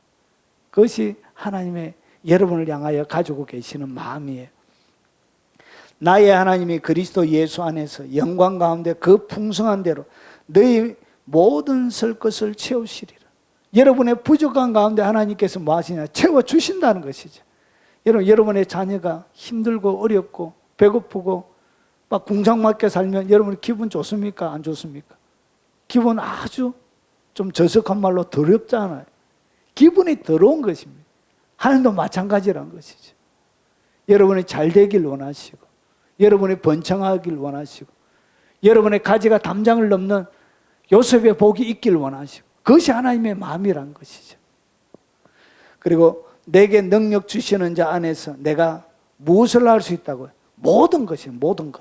Speaker 1: 그것이 하나님의 여러분을 향하여 가지고 계시는 마음이에요. 나의 하나님이 그리스도 예수 안에서 영광 가운데 그 풍성한 대로 너희 모든 설 것을 채우시리라. 여러분의 부족한 가운데 하나님께서 뭐 하시냐? 채워주신다는 것이죠. 여러분의 자녀가 힘들고 어렵고 배고프고 막 궁상맞게 살면 여러분 기분 좋습니까? 안 좋습니까? 기분 아주 좀 저속한 말로 더럽잖아요. 기분이 더러운 것입니다. 하나님도 마찬가지란 것이죠. 여러분이 잘 되길 원하시고 여러분이 번창하길 원하시고 여러분의 가지가 담장을 넘는 요셉의 복이 있길 원하시고 그것이 하나님의 마음이란 것이죠. 그리고 내게 능력 주시는 자 안에서 내가 무엇을 할 수 있다고요? 모든 것이 모든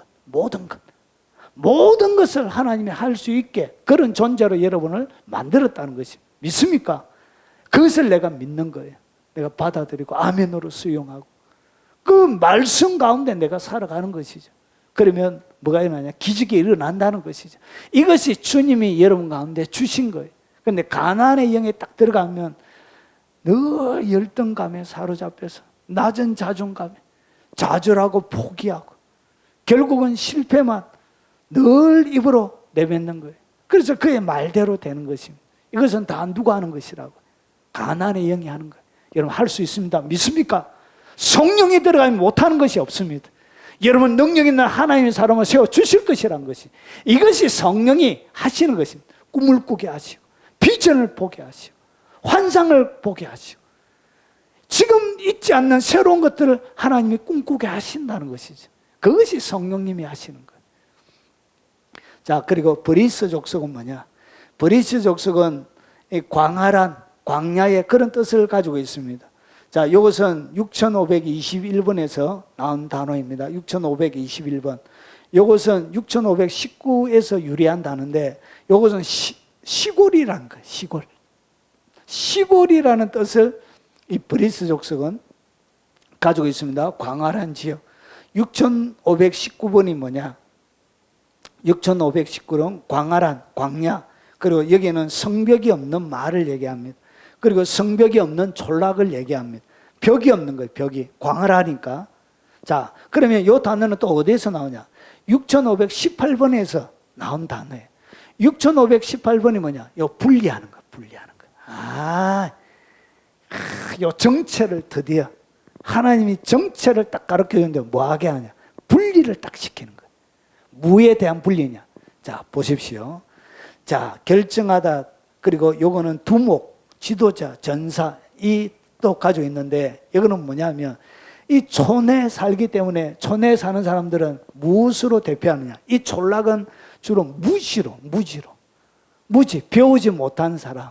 Speaker 1: 것을 하나님이 할 수 있게 그런 존재로 여러분을 만들었다는 것이 믿습니까? 그것을 내가 믿는 거예요. 내가 받아들이고 아멘으로 수용하고 그 말씀 가운데 내가 살아가는 것이죠. 그러면 뭐가 일어나냐? 기적이 일어난다는 것이죠. 이것이 주님이 여러분 가운데 주신 거예요. 그런데 가나안의 영에 딱 들어가면 늘 열등감에 사로잡혀서 낮은 자존감에 좌절하고 포기하고 결국은 실패만 늘 입으로 내뱉는 거예요. 그래서 그의 말대로 되는 것입니다. 이것은 다 누가 하는 것이라고? 가나안의 영이 하는 거예요. 여러분 할 수 있습니다. 믿습니까? 성령이 들어가면 못하는 것이 없습니다. 여러분 능력 있는 하나님의 사람을 세워주실 것이라는 것이, 이것이 성령이 하시는 것입니다. 꿈을 꾸게 하시고 비전을 보게 하시고 환상을 보게 하시고 지금 있지 않는 새로운 것들을 하나님이 꿈꾸게 하신다는 것이죠. 그것이 성령님이 하시는 거예요. 자, 그리고 브리스 족속은 뭐냐? 브리스 족속은 광활한 광야의 그런 뜻을 가지고 있습니다. 자, 이것은 6521번에서 나온 단어입니다. 6521번. 이것은 6519에서 유래한 단어인데, 이것은 시골이라는 거예요. 시골. 시골이라는 뜻을 이 브리스 족속은 가지고 있습니다. 광활한 지역. 6519번이 뭐냐? 6519는 광활한, 광야. 그리고 여기는 성벽이 없는 말을 얘기합니다. 그리고 성벽이 없는 촌락을 얘기합니다. 벽이 없는 거예요. 벽이. 광활하니까. 자, 그러면 이 단어는 또 어디에서 나오냐? 6518번에서 나온 단어예요. 6518번이 뭐냐? 요 분리하는 거, 분리하는 거. 요 정체를 드디어 하나님이 정체를 딱 가르쳐 주는데 뭐 하게 하냐? 분리를 딱 시키는 거예요. 무에 대한 분리냐? 자, 보십시오. 자, 결정하다. 그리고 요거는 두목, 지도자, 전사, 이 또 가지고 있는데, 이거는 뭐냐면 이 촌에 살기 때문에 촌에 사는 사람들은 무엇으로 대표하느냐? 이 촌락은 주로 무지로, 무지, 배우지 못한 사람,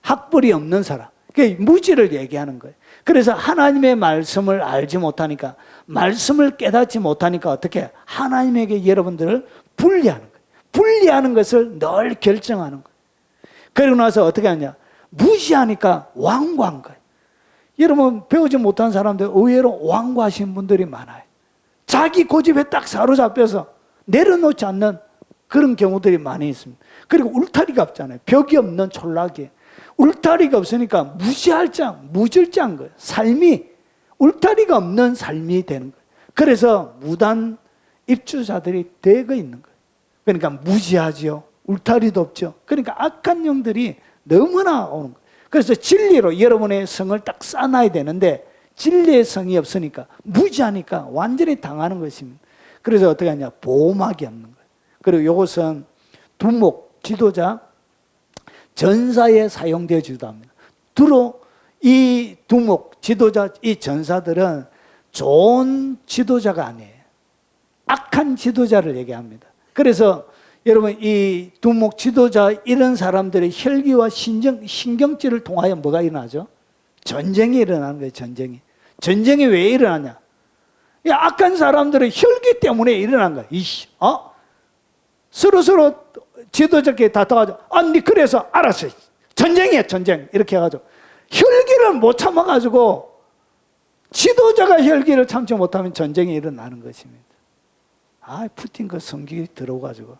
Speaker 1: 학벌이 없는 사람, 그 무지를 얘기하는 거예요. 그래서 하나님의 말씀을 알지 못하니까, 말씀을 깨닫지 못하니까 어떻게? 하나님에게 여러분들을 분리하는 거예요. 분리하는 것을 늘 결정하는 거예요. 그리고 나서 어떻게 하냐? 무시하니까 완고한 거예요. 여러분 배우지 못한 사람들 의외로 완고하신 분들이 많아요. 자기 고집에 딱 사로잡혀서 내려놓지 않는 그런 경우들이 많이 있습니다. 그리고 울타리가 없잖아요. 벽이 없는 촌락이. 울타리가 없으니까 무질장 거예요. 삶이 울타리가 없는 삶이 되는 거예요. 그래서 무단 입주자들이 대거 있는 거예요. 그러니까 무지하죠. 울타리도 없죠. 그러니까 악한 영들이 너무나 오는 거예요. 그래서 진리로 여러분의 성을 딱 쌓아놔야 되는데 진리의 성이 없으니까 무지하니까 완전히 당하는 것입니다. 그래서 어떻게 하냐? 보호막이 없는 거예요. 그리고 이것은 두목, 지도자, 전사에 사용되어지기도 합니다. 주로 이 두목, 지도자, 이 전사들은 좋은 지도자가 아니에요. 악한 지도자를 얘기합니다. 그래서 여러분 이 두목 지도자 이런 사람들의 혈기와 신경질을 통하여 뭐가 일어나죠? 전쟁이 일어나는 거예요. 전쟁이 왜 일어나냐? 이 악한 사람들의 혈기 때문에 일어난 거예요. 서로 지도자끼리 다퉈가지고 니 그래서 알았어. 전쟁이야 전쟁. 이렇게 해가지고 혈기를 못 참아가지고 지도자가 혈기를 참지 못하면 전쟁이 일어나는 것입니다. 푸틴 그 성격이 들어가지고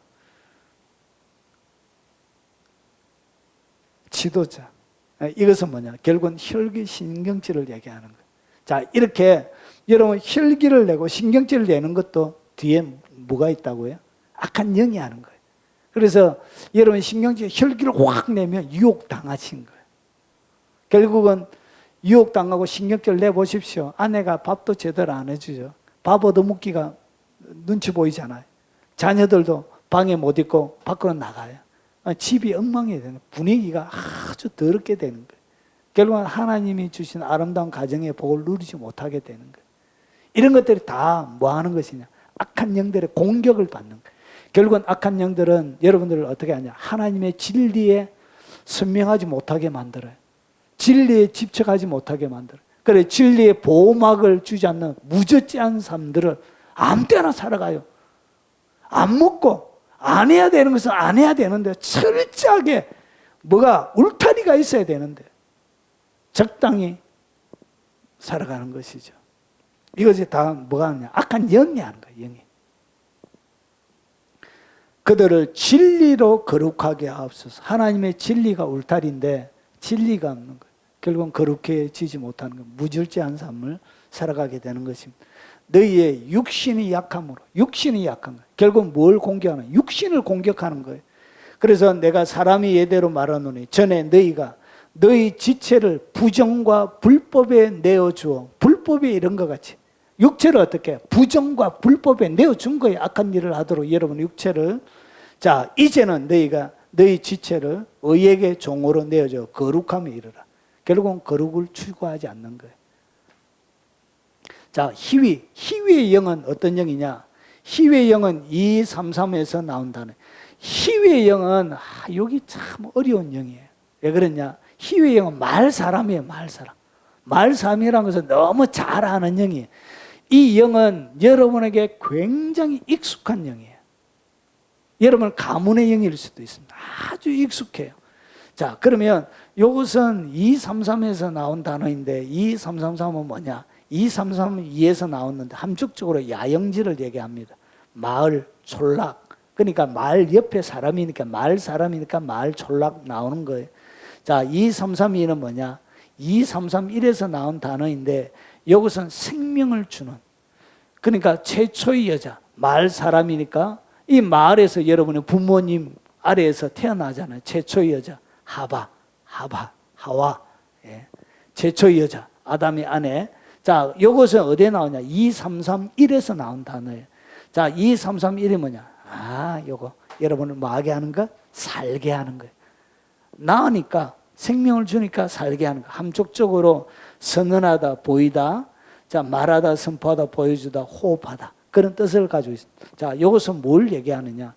Speaker 1: 지도자. 이것은 뭐냐? 결국은 혈기 신경질을 얘기하는 거예요. 자, 이렇게 여러분 혈기를 내고 신경질을 내는 것도 뒤에 뭐가 있다고요? 악한 영이 하는 거예요. 그래서 여러분 신경질, 혈기를 확 내면 유혹당하신 거예요. 결국은 유혹당하고 신경질 내보십시오. 아내가 밥도 제대로 안 해주죠. 밥 얻어먹기가 눈치 보이잖아요. 자녀들도 방에 못 있고 밖으로 나가요. 집이 엉망이 되는 거예요. 분위기가 아주 더럽게 되는 거예요. 결국은 하나님이 주신 아름다운 가정의 복을 누리지 못하게 되는 거예요. 이런 것들이 다 뭐 하는 것이냐? 악한 영들의 공격을 받는 거예요. 결국은 악한 영들은 여러분들을 어떻게 하냐? 하나님의 진리에 선명하지 못하게 만들어요. 진리에 집착하지 못하게 만들어요. 그래 진리의 보호막을 주지 않는 무젖지한 삶들을 아무 때나 살아가요. 안 먹고 안 해야 되는 것은 안 해야 되는데 철저하게 뭐가 울타리가 있어야 되는데 적당히 살아가는 것이죠. 이것이 다 뭐가 하느냐? 악한 영이 하는 거예요. 영이. 그들을 진리로 거룩하게 하옵소서. 하나님의 진리가 울타리인데 진리가 없는 거예요. 결국은 거룩해지지 못하는 거예요. 무질지한 삶을 살아가게 되는 것입니다. 너희의 육신이 약함으로, 육신이 약한 거예요. 결국 뭘 공격하는? 육신을 공격하는 거예요. 그래서 내가 사람이 예대로 말하노니 전에 너희가 너희 지체를 부정과 불법에 내어주어, 불법에 이런 것 같이 육체를 어떻게 부정과 불법에 내어준 거예요. 악한 일을 하도록 여러분 육체를. 자, 이제는 너희가 너희 지체를 의에게 종으로 내어줘 거룩함에 이르라. 결국은 거룩을 추구하지 않는 거예요. 자, 희위의 영은 어떤 영이냐? 희위의 영은 233에서 나온다는. 희위의 영은 여기 참 어려운 영이에요. 왜 그러냐? 희위의 영은 말사람이에요. 말사람. 말사람이라는 것은 너무 잘 아는 영이에요. 이 영은 여러분에게 굉장히 익숙한 영이에요. 여러분 가문의 영일 수도 있습니다. 아주 익숙해요. 자, 그러면 이것은 233에서 나온 단어인데 2333은 뭐냐? 233은 2에서 나왔는데 함축적으로 야영지를 얘기합니다. 마을, 촌락. 그러니까 마을 옆에 사람이니까 마을 사람이니까 마을 촌락 나오는 거예요. 자, 2332는 뭐냐? 2331에서 나온 단어인데 이것은 생명을 주는, 그러니까 최초의 여자, 마을 사람이니까 이 마을에서 여러분의 부모님 아래에서 태어나잖아요. 최초의 여자, 하와. 예. 최초의 여자, 아담의 아내. 자, 이것은 어디에 나오냐? 2331에서 나온 단어예요. 자, 2331이 뭐냐? 요거 여러분을 뭐 하게 하는 거? 살게 하는 거예요. 나으니까 생명을 주니까 살게 하는 거. 함축적으로 선언하다, 보이다. 자, 말하다, 선포하다, 보여주다, 호흡하다. 그런 뜻을 가지고 있습니다. 자, 이것은 뭘 얘기하느냐?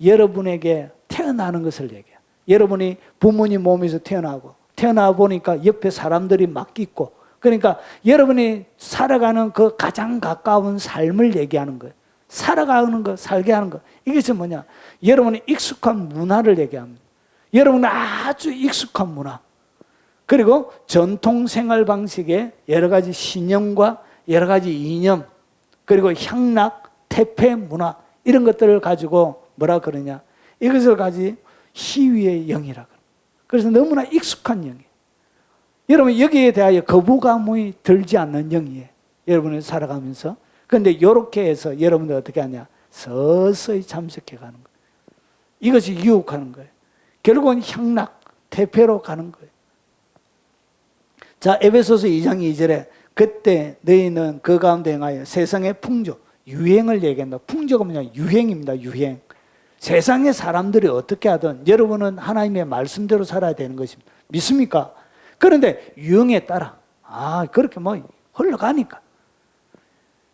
Speaker 1: 여러분에게 태어나는 것을 얘기해요. 여러분이 부모님 몸에서 태어나 보니까 옆에 사람들이 막 있고, 그러니까 여러분이 살아가는 그 가장 가까운 삶을 얘기하는 거예요. 살아가는 거, 살게 하는 거. 이것이 뭐냐? 여러분이 익숙한 문화를 얘기합니다. 여러분은 아주 익숙한 문화. 그리고 전통 생활 방식의 여러 가지 신념과 여러 가지 이념, 그리고 향락, 태폐 문화, 이런 것들을 가지고 뭐라 그러냐? 이것을 가지고 희위의 영이라고. 그래서 너무나 익숙한 영이에요. 여러분 여기에 대하여 거부감이 들지 않는 영이에요. 여러분이 살아가면서. 그런데 이렇게 해서 여러분들 어떻게 하냐? 서서히 참석해 가는 거예요. 이것이 유혹하는 거예요. 결국은 향락, 태폐로 가는 거예요. 자, 에베소서 2장 2절에 그때 너희는 그 가운데 행하여 세상의 풍조, 유행을 얘기한다. 풍조가 뭐냐? 유행입니다. 유행. 세상의 사람들이 어떻게 하든 여러분은 하나님의 말씀대로 살아야 되는 것입니다. 믿습니까? 그런데 유행에 따라 그렇게 뭐 흘러가니까.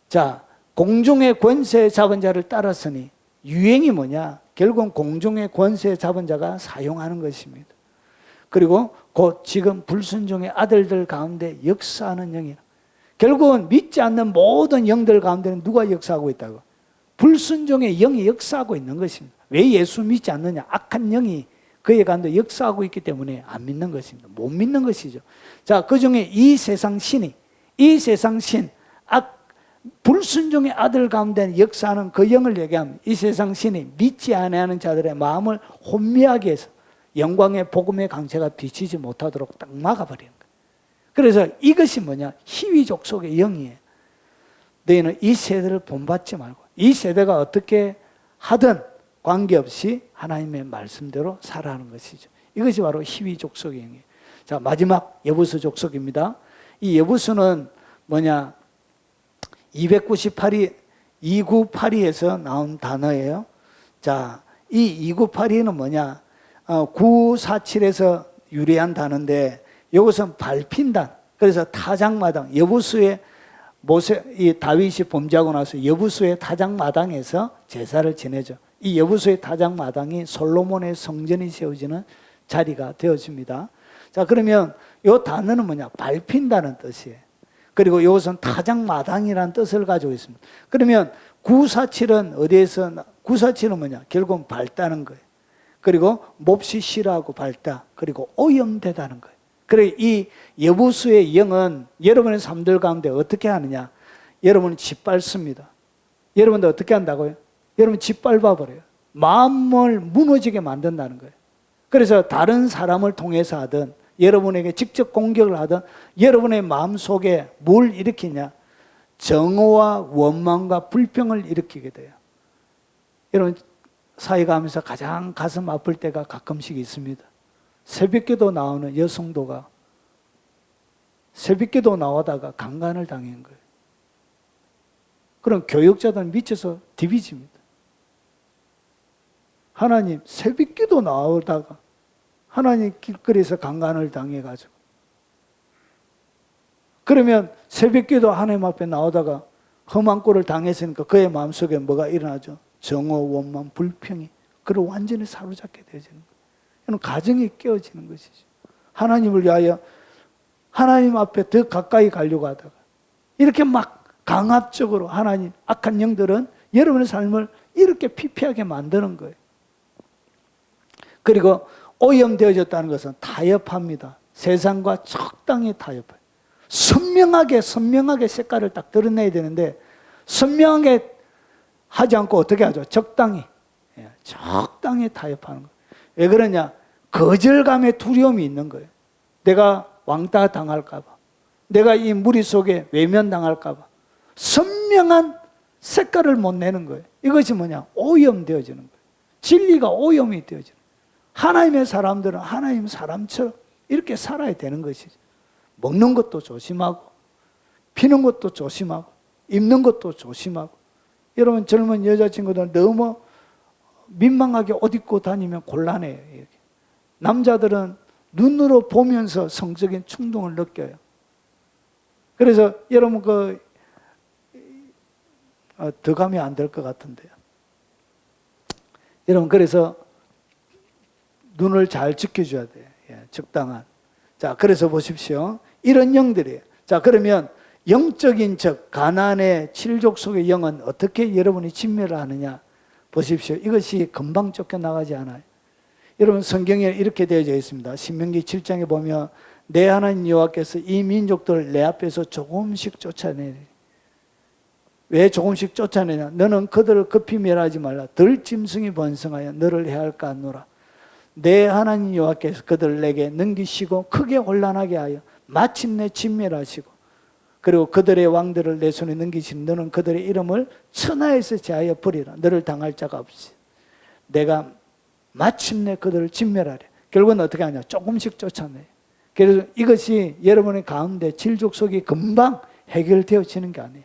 Speaker 1: 자, 공중의 권세 잡은 자를 따랐으니 유행이 뭐냐? 결국은 공중의 권세 잡은 자가 사용하는 것입니다. 그리고 곧 지금 불순종의 아들들 가운데 역사하는 영이라. 결국은 믿지 않는 모든 영들 가운데는 누가 역사하고 있다고? 불순종의 영이 역사하고 있는 것입니다. 왜 예수 믿지 않느냐? 악한 영이 그의 가운데 역사하고 있기 때문에 안 믿는 것입니다. 못 믿는 것이죠. 자, 그 중에 이 세상 신, 불순종의 아들 가운데 역사하는 그 영을 얘기하면 이 세상 신이 믿지 아니하는 자들의 마음을 혼미하게 해서 영광의 복음의 강세가 비치지 못하도록 딱 막아버리는 거예요. 그래서 이것이 뭐냐? 희위족 속의 영이에요. 너희는 이 세대를 본받지 말고 이 세대가 어떻게 하든 관계없이 하나님의 말씀대로 살아가는 것이죠. 이것이 바로 희위족 속의 영이에요. 자, 마지막 여부수 족속입니다. 이 여부수는 뭐냐? 298에서 나온 단어예요. 자, 이 298는 뭐냐? 947에서 유래한 단어인데 이것은 밟힌단. 그래서 타작마당, 여부수의 이 다윗이 범죄하고 나서 여부수의 타작마당에서 제사를 지내죠. 이 여부수의 타작마당이 솔로몬의 성전이 세워지는 자리가 되어집니다. 자, 그러면 이 단어는 뭐냐? 밟힌다는 뜻이에요. 그리고 이것은 타작마당이라는 뜻을 가지고 있습니다. 그러면 947은 어디에서, 947은 뭐냐? 결국은 밟다는 거예요. 그리고 몹시 싫어하고 밟다. 그리고 오염되다는 거예요. 그래, 이 여부수의 영은 여러분의 삶들 가운데 어떻게 하느냐? 여러분은 짓밟습니다. 여러분도 어떻게 한다고요? 여러분 짓밟아버려요. 마음을 무너지게 만든다는 거예요. 그래서 다른 사람을 통해서 하든 여러분에게 직접 공격을 하든 여러분의 마음속에 뭘 일으키냐? 정오와 원망과 불평을 일으키게 돼요. 여러분 사회가 하면서 가장 가슴 아플 때가 가끔씩 있습니다. 새벽기도 나오는 여성도가 새벽기도 나오다가 강간을 당한 거예요. 그럼 교육자들은 미쳐서 디비집니다. 하나님, 새벽기도 나오다가 하나님 길거리에서 강간을 당해가지고 그러면 새벽기도 하나님 앞에 나오다가 험한 꼴을 당했으니까 그의 마음속에 뭐가 일어나죠? 정오, 원망, 불평이 그를 완전히 사로잡게 되어지는 거예요. 이건 가정이 깨어지는 것이죠. 하나님을 위하여 하나님 앞에 더 가까이 가려고 하다가 이렇게 막 강압적으로 하나님, 악한 영들은 여러분의 삶을 이렇게 피폐하게 만드는 거예요. 그리고 오염되어졌다는 것은 타협합니다. 세상과 적당히 타협해요. 선명하게 색깔을 딱 드러내야 되는데 선명하게 하지 않고 어떻게 하죠? 적당히 타협하는 거예요. 왜 그러냐? 거절감의 두려움이 있는 거예요. 내가 왕따 당할까 봐, 내가 이 무리 속에 외면당할까 봐 선명한 색깔을 못 내는 거예요. 이것이 뭐냐? 오염되어지는 거예요. 진리가 오염이 되어지는 거예요. 하나님의 사람들은 하나님 사람처럼 이렇게 살아야 되는 것이죠. 먹는 것도 조심하고 피는 것도 조심하고 입는 것도 조심하고. 여러분 젊은 여자친구들 너무 민망하게 옷 입고 다니면 곤란해요. 이렇게. 남자들은 눈으로 보면서 성적인 충동을 느껴요. 그래서 여러분 더 가면 안 될 것 같은데요. 여러분 그래서 눈을 잘 지켜줘야 돼요. 적당한. 자, 그래서 보십시오. 이런 영들이에요. 자, 그러면 영적인 적, 가난의 칠족 속의 영은 어떻게 여러분이 진멸을 하느냐? 보십시오. 이것이 금방 쫓겨나가지 않아요. 여러분 성경에 이렇게 되어져 있습니다. 신명기 7장에 보면 내 하나님 여호와께서 이 민족들을 내 앞에서 조금씩 쫓아내리. 왜 조금씩 쫓아내냐? 너는 그들을 급히 멸하지 말라. 덜 짐승이 번성하여 너를 해할까 하노라. 내 하나님 여호와께서 그들을 내게 넘기시고 크게 혼란하게 하여 마침내 진멸하시고 그리고 그들의 왕들을 내 손에 넘기시니 너는 그들의 이름을 천하에서 제하여 버리라. 너를 당할 자가 없이 내가 마침내 그들을 진멸하려. 결국은 어떻게 하냐? 조금씩 쫓아내요. 그래서 이것이 여러분의 가운데 칠족 속이 금방 해결되어지는 게 아니에요.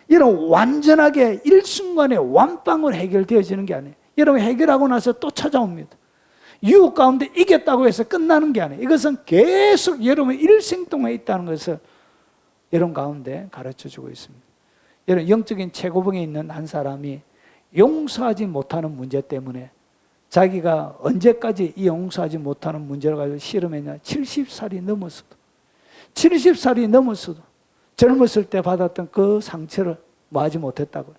Speaker 1: 여러분 완전하게 일순간에 완빵으로 해결되어지는 게 아니에요. 여러분 해결하고 나서 또 찾아옵니다. 유혹 가운데 이겼다고 해서 끝나는 게 아니에요. 이것은 계속 여러분 일생 동안 있다는 것을 여러분 가운데 가르쳐주고 있습니다. 여러분 영적인 최고봉에 있는 한 사람이 용서하지 못하는 문제 때문에 자기가 언제까지 이 용서하지 못하는 문제를 가지고 씨름했냐? 70살이 넘었어도 젊었을 때 받았던 그 상처를 뭐하지 못했다고요.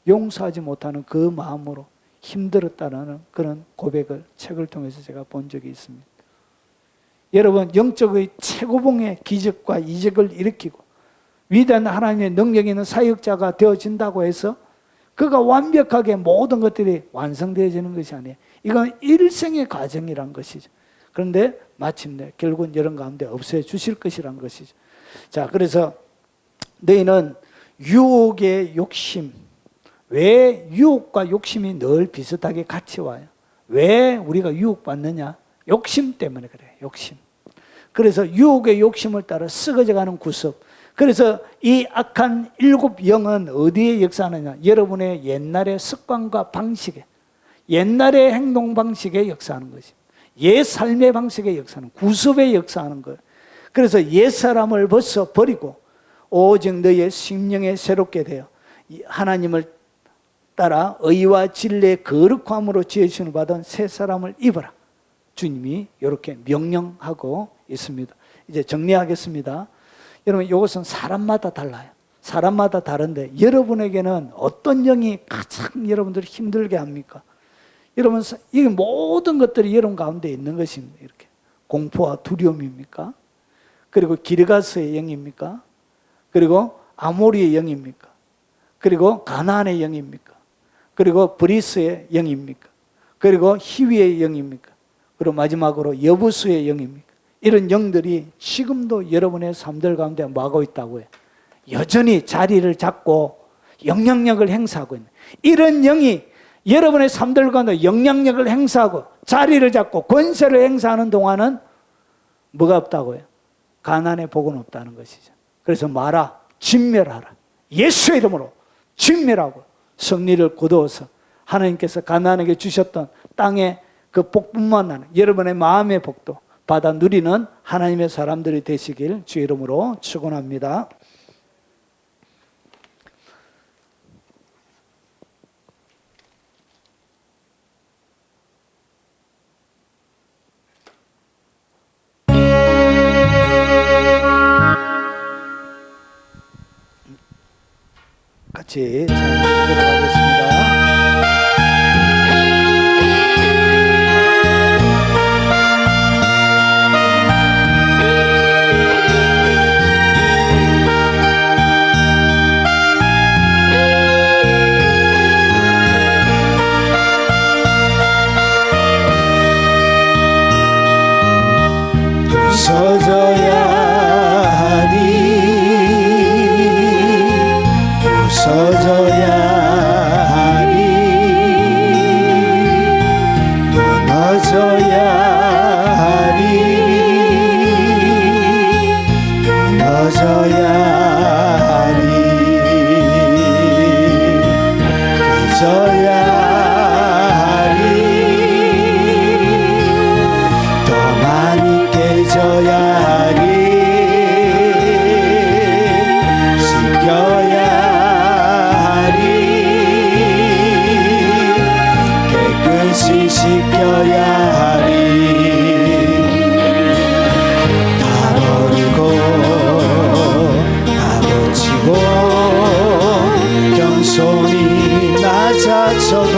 Speaker 1: 용서하지 못하는 그 마음으로 힘들었다는 그런 고백을 책을 통해서 제가 본 적이 있습니다. 여러분 영적의 최고봉의 기적과 이적을 일으키고 위대한 하나님의 능력 있는 사역자가 되어진다고 해서 그가 완벽하게 모든 것들이 완성되어지는 것이 아니에요. 이건 일생의 과정이란 것이죠. 그런데 마침내 결국은 여러분 가운데 없애주실 것이란 것이죠. 자, 그래서 너희는 유혹의 욕심, 왜 유혹과 욕심이 늘 비슷하게 같이 와요? 왜 우리가 유혹받느냐? 욕심 때문에 그래요. 욕심. 그래서 유혹의 욕심을 따라 썩어져가는 구습. 그래서 이 악한 일곱 영은 어디에 역사하느냐? 여러분의 옛날의 습관과 방식에, 옛날의 행동 방식에 역사하는 것입니다. 옛 삶의 방식에 역사하는, 구습에 역사하는 거예요. 그래서 옛 사람을 벗어 버리고 오직 너의 심령에 새롭게 되어 하나님을 따라 의와 진리의 거룩함으로 지으심을 받은 새 사람을 입어라. 주님이 이렇게 명령하고 있습니다. 이제 정리하겠습니다. 여러분 이것은 사람마다 달라요. 사람마다 다른데 여러분에게는 어떤 영이 가장 여러분들을 힘들게 합니까? 여러분 이 모든 것들이 여러분 가운데 있는 것입니다. 이렇게 공포와 두려움입니까? 그리고 기르가스의 영입니까? 그리고 아모리의 영입니까? 그리고 가나안의 영입니까? 그리고 브리스의 영입니까? 그리고 히위의 영입니까? 그리고 마지막으로 여부수의 영입니까? 이런 영들이 지금도 여러분의 삶들 가운데 뭐하고 있다고요? 여전히 자리를 잡고 영향력을 행사하고 있는, 이런 영이 여러분의 삶들 가운데 영향력을 행사하고 자리를 잡고 권세를 행사하는 동안은 뭐가 없다고요? 가난의 복은 없다는 것이죠. 그래서 말아, 진멸하라. 예수의 이름으로 진멸하고 승리를 거두어서 하나님께서 가나안에게 주셨던 땅의 그 복뿐만 아니라 여러분의 마음의 복도 받아 누리는 하나님의 사람들이 되시길 주의 이름으로 축원합니다. 같이 찬양 들어가겠습니다.
Speaker 2: 부서져야 하리, 부서져야 하리, 무너져야 하리, 무너져야 하리, 깨져야 하리, 더 많이 깨져야 하리, 씻겨야 하리, 깨끗이 씻겨야 하리, 다 버리고 다 고치고 겸손히 낮아져도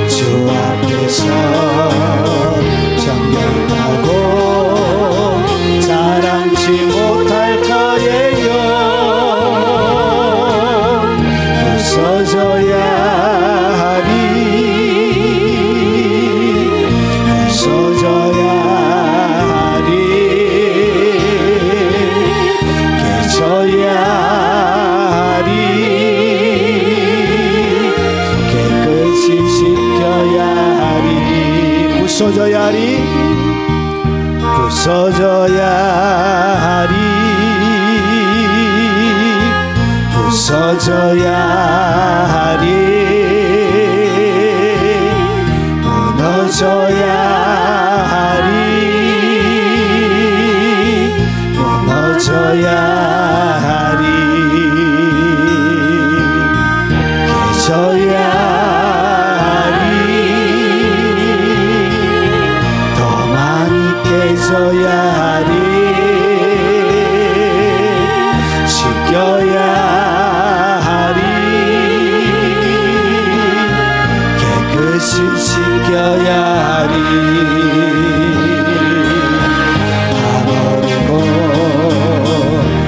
Speaker 2: 주 앞에서 정결하고 자랑치 못할 거예요. 부서져야 하리, 부서져야 하리, 깨져야 하리, 깨끗이 씻겨야 하리, 부서져야 하리, 부서져야 하리, 부서져야 하리, 무너져야 하리, 무너져야 하리, 깨져야 하리, 더 많이 깨져야 하리, 씻겨야 하리, 깨끗이 씻겨야 하리, 다 버리고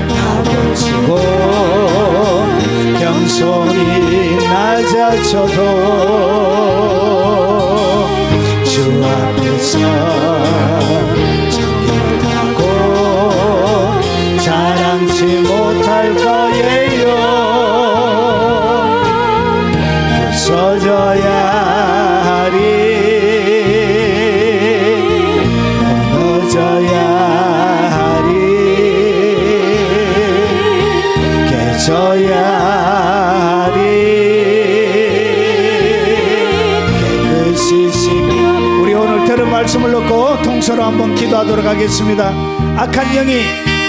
Speaker 2: 다 고치고 겸손히 낮아져도 주 앞에서 정결하고 자랑치 못할 거예요. 부서져야 하리, 무너져야 하리, 깨져야 하리, 깨끗이 씻겨.
Speaker 1: 우리 오늘 들은 말씀을 놓고 통서로 한번 기도하도록 하겠습니다. 악한 영이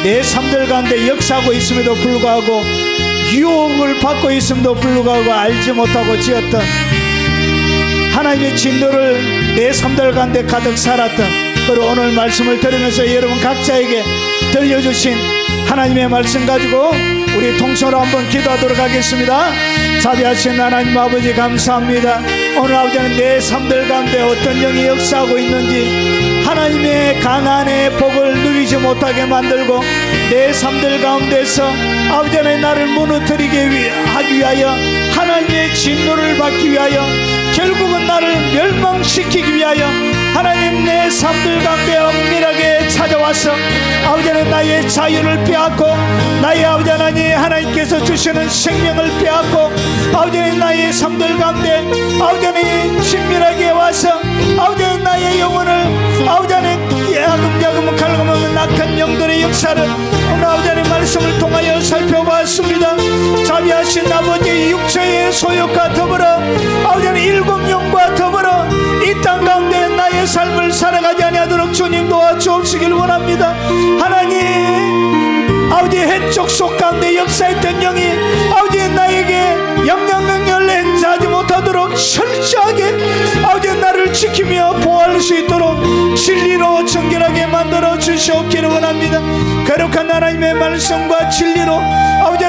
Speaker 1: 내 삶들 가운데 역사하고 있음에도 불구하고 유혹을 받고 있음에도 불구하고 알지 못하고 지었던 하나님의 진노를 내 삶들 가운데 가득 살았던, 그리고 오늘 말씀을 들으면서 여러분 각자에게 들려주신 하나님의 말씀 가지고 우리 통성으로 한번 기도하도록 하겠습니다. 자비하신 하나님 아버지 감사합니다. 오늘 아버지는 내 삶들 가운데 어떤 영이 역사하고 있는지 하나님의 가난의 복을 누리지 살지 못하게 만들고 내 삶들 가운데서 아버지 하나님 나를 무너뜨리게 하기 위하여 하나님의 진노를 받기 위하여 결국은 나를 멸망시키기 위하여 하나님 내 삶들 가운데 엄밀하게 찾아와서 아버지 하나님 나의 자유를 빼앗고 나의 아버지 하나님께서 주시는 생명을 빼앗고 아버지 하나님 나의 삶들 가운데 아버지 하나님 친밀하게 와서 아버지 하나님 나의 영혼을 아버지 하나님 야금야금 갈굼하는 악한 영들의 역사를 오늘 아버지 하나님 말씀을 통하여 살펴봤습니다. 자비하신 아버지 육체의 소욕과 더불어 아버지 하나님 일곱 영과 더불어 이 땅 가운데 나의 삶을 살아가지 아니하도록 주님 도와주시길 원합니다. 하나님 아버지 해적 속 가운데 역사했던 영이 아버지 나에게 영향력을 행사하지 못하도록 철저하게 아버지 나를 지키며 보호할 수 있도록 진리로 정결하게 만들어 주시옵기를 원합니다. 거룩한 하나님의 말씀과 진리로 아버지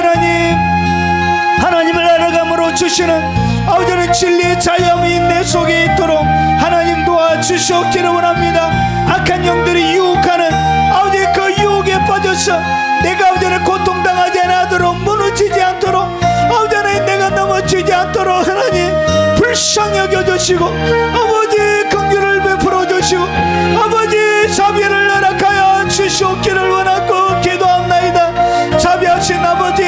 Speaker 1: 하나님을 알아감으로 주시는 아버지 하나님 진리의 자유함이 내 속에 있도록 하나님 도와주시옵기를 원합니다. 악한 영들이 유혹하는 아버지 그 유혹에 빠져서 내가 아버지 하나님 고통당하지 않도록 무너지지 않도록 아버지 하나님 내가 넘어지지 않도록 하나님 불쌍히 여겨주시고 아버지 긍휼을 베풀어 주시고 아버지 자비를 허락하여 주시옵기를 원하고 기도합나이다. 자비하신 아버지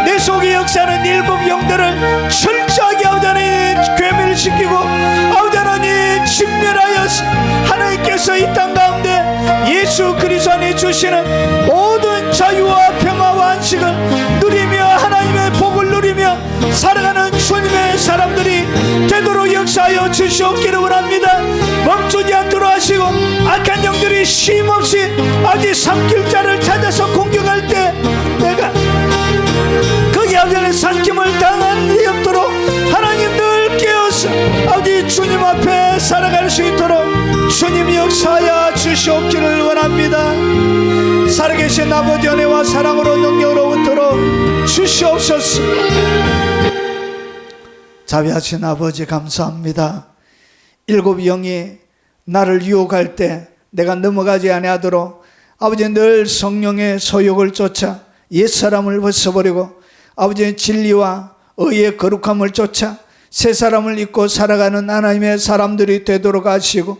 Speaker 1: 내 속에 역사하는 일곱 영들을 철저하게 아버지 하나님 괴멸시키고 아버지 하나님 진멸하여 하나님께서 이 땅 가운데 예수 그리스도 안에 주시는 모든 자유와 평화와 안식을 누리며 하나님의 복을 누리며 살아가는 주님의 사람들이 되도록 역사하여 주시옵기를 원합니다. 멈추지 않도록 하시고 악한 영들이 쉼없이 아직 삼킬자를 찾아서 공격할 때 내가 거기 아버지 삼킴을 당한 일이 없도록 하나님 늘 깨어서 아버지 주님 앞에 살아갈 수 있도록 주님이 역사하여 주시옵기를 원합니다. 살아계신 아버지 은혜와 사랑으로 능력으로부터 주시옵소서. 자비하신 아버지 감사합니다. 일곱 영이 나를 유혹할 때 내가 넘어가지 아니하도록 아버지 늘 성령의 소욕을 쫓아 옛사람을 벗어버리고 아버지의 진리와 의의 거룩함을 쫓아 새 사람을 입고 살아가는 하나님의 사람들이 되도록 하시고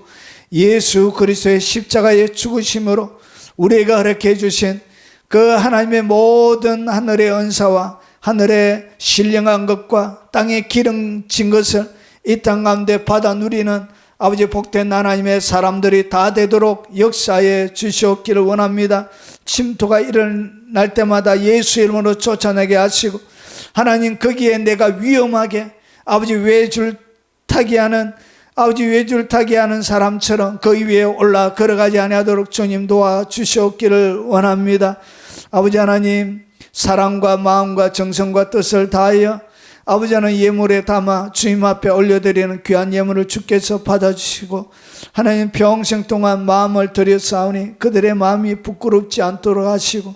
Speaker 1: 예수 그리스도의 십자가의 죽으심으로 우리에게 허락해 주신 그 하나님의 모든 하늘의 은사와 하늘의 신령한 것과 땅에 기름진 것을 이 땅 가운데 받아 누리는 아버지 복된 하나님의 사람들이 다 되도록 역사해 주시옵기를 원합니다. 침토가 일어날 때마다 예수 이름으로 쫓아내게 하시고 하나님 거기에 내가 위험하게 아버지 외줄타기 하는 사람처럼 그 위에 올라 걸어가지 아니하도록 주님 도와주시옵기를 원합니다. 아버지 하나님 사랑과 마음과 정성과 뜻을 다하여 아버지 하나님 예물에 담아 주님 앞에 올려드리는 귀한 예물을 주께서 받아주시고 하나님 평생 동안 마음을 들여싸우니 그들의 마음이 부끄럽지 않도록 하시고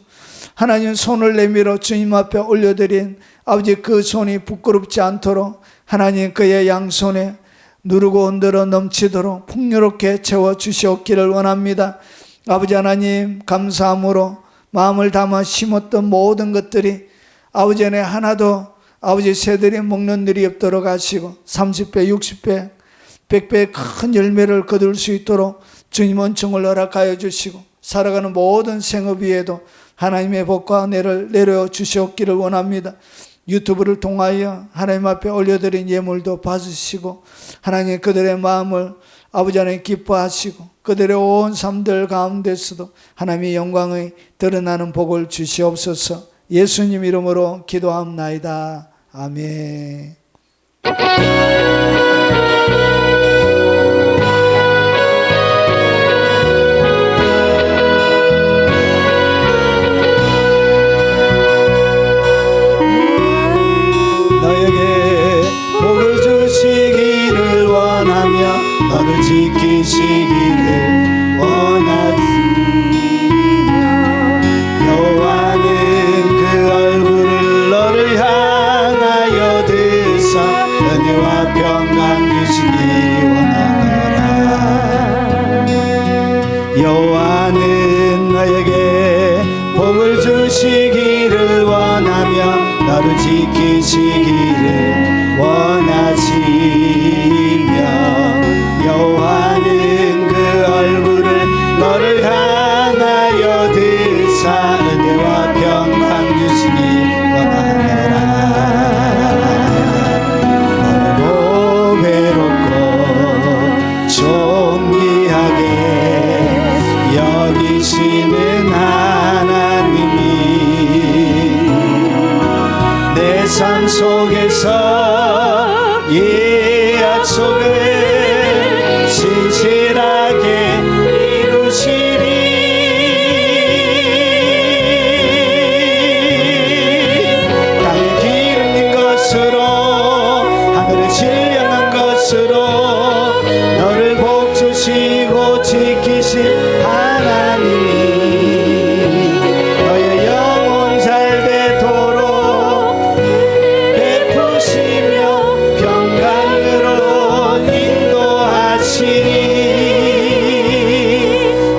Speaker 1: 하나님 손을 내밀어 주님 앞에 올려드린 아버지 그 손이 부끄럽지 않도록 하나님 그의 양손에 누르고 흔들어 넘치도록 풍요롭게 채워주시옵기를 원합니다. 아버지 하나님 감사함으로 마음을 담아 심었던 모든 것들이 아버지 안에 하나도 아버지 새들이 먹는 일이 없도록 하시고 30배 60배 100배의 큰 열매를 거둘 수 있도록 주님 은총을 허락하여 주시고 살아가는 모든 생업 위에도 하나님의 복과 은혜를 내려 주시옵기를 원합니다. 유튜브를 통하여 하나님 앞에 올려드린 예물도 받으시고 하나님 그들의 마음을 아버지 하나님 기뻐하시고 그들의 온 삶들 가운데서도 하나님의 영광의 드러나는 복을 주시옵소서. 예수님 이름으로 기도합나이다. 아멘.
Speaker 2: 너를 지키시기를 원하시며 여호와는 그 얼굴을 너를 향하여 드사 은혜와 평강 주시기 원하노라. 여호와는 너에게 너를 지키시기를 원하시며 여호와는 그 얼굴을 너를 향하여 드사 은혜와 평강 주시기 원하노라. 너무 외롭고 존귀하게 여기시는 하나님이 내 삶 속에서 이 약속을 신실하게 이루시리. 땅을 기름진 것으로 하늘을 질량한 것으로 너를 복주시고 지키신 하나님이 너의 영혼 잘 되도록 베푸시며 평강으로 인도하시니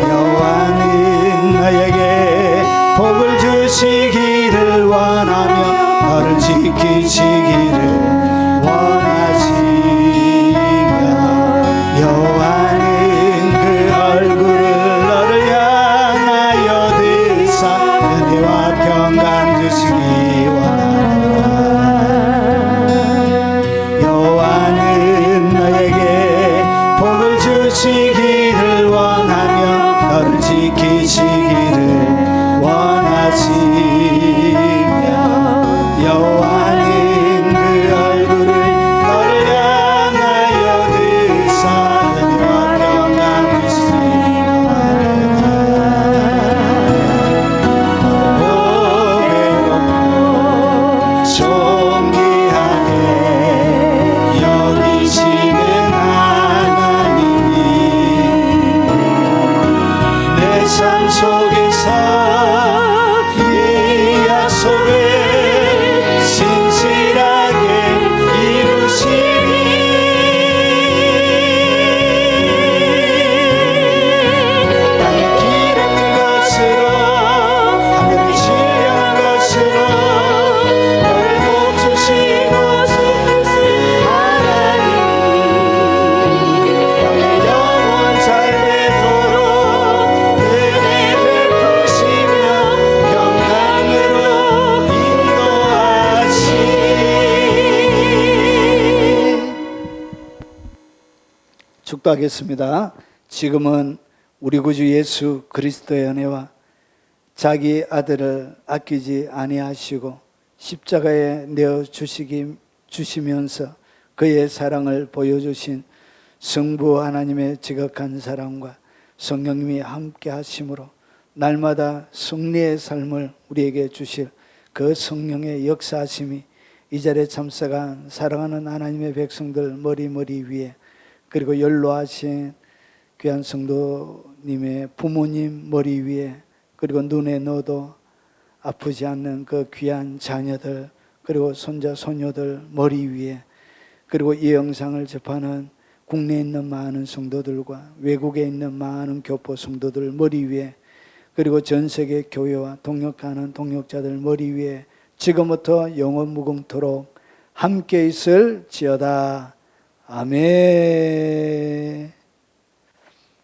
Speaker 2: 여호와는 너에게 복을 주시기를 원하며 너를 지키시기를 원하시며 여호와는 그 얼굴을 너를 향하여 드사 은혜와 평강 주시기 원하노라. 여호와는 너에게 복을 주시기를 원하며 너를 지키시기를 원하시며 여호와는 그 얼굴을 너를 향하여 드사 은혜와 평강 주시기 원하노라. 존귀하게 여기시는 하나님이 내 삶 속에서 이 약속을 신실하게 이루시니 땅을 기름진 것으로 하늘을 질량한 것으로 너를 복주시고 지키신 하나님 너의 영혼 잘 되도록 은혜 베푸시며 평강으로 인도하시니.
Speaker 1: 축도하겠습니다. 지금은 우리 구주 예수 그리스도의 은혜와 자기 아들을 아끼지 아니하시고 십자가에 내어 주시면서 그의 사랑을 보여주신 성부 하나님의 지극한 사랑과 성령님이 함께 하심으로 날마다 승리의 삶을 우리에게 주실 그 성령의 역사하심이 이 자리에 참석한 사랑하는 하나님의 백성들 머리 위에, 그리고 연로하신 귀한 성도님의 부모님 머리 위에, 그리고 눈에 넣어도 아프지 않는 그 귀한 자녀들, 그리고 손자 손녀들 머리 위에, 그리고 이 영상을 접하는 국내에 있는 많은 성도들과 외국에 있는 많은 교포 성도들 머리 위에, 그리고 전 세계 교회와 동역하는 동역자들 머리 위에 지금부터 영원 무궁토록 함께 있을지어다. 아멘.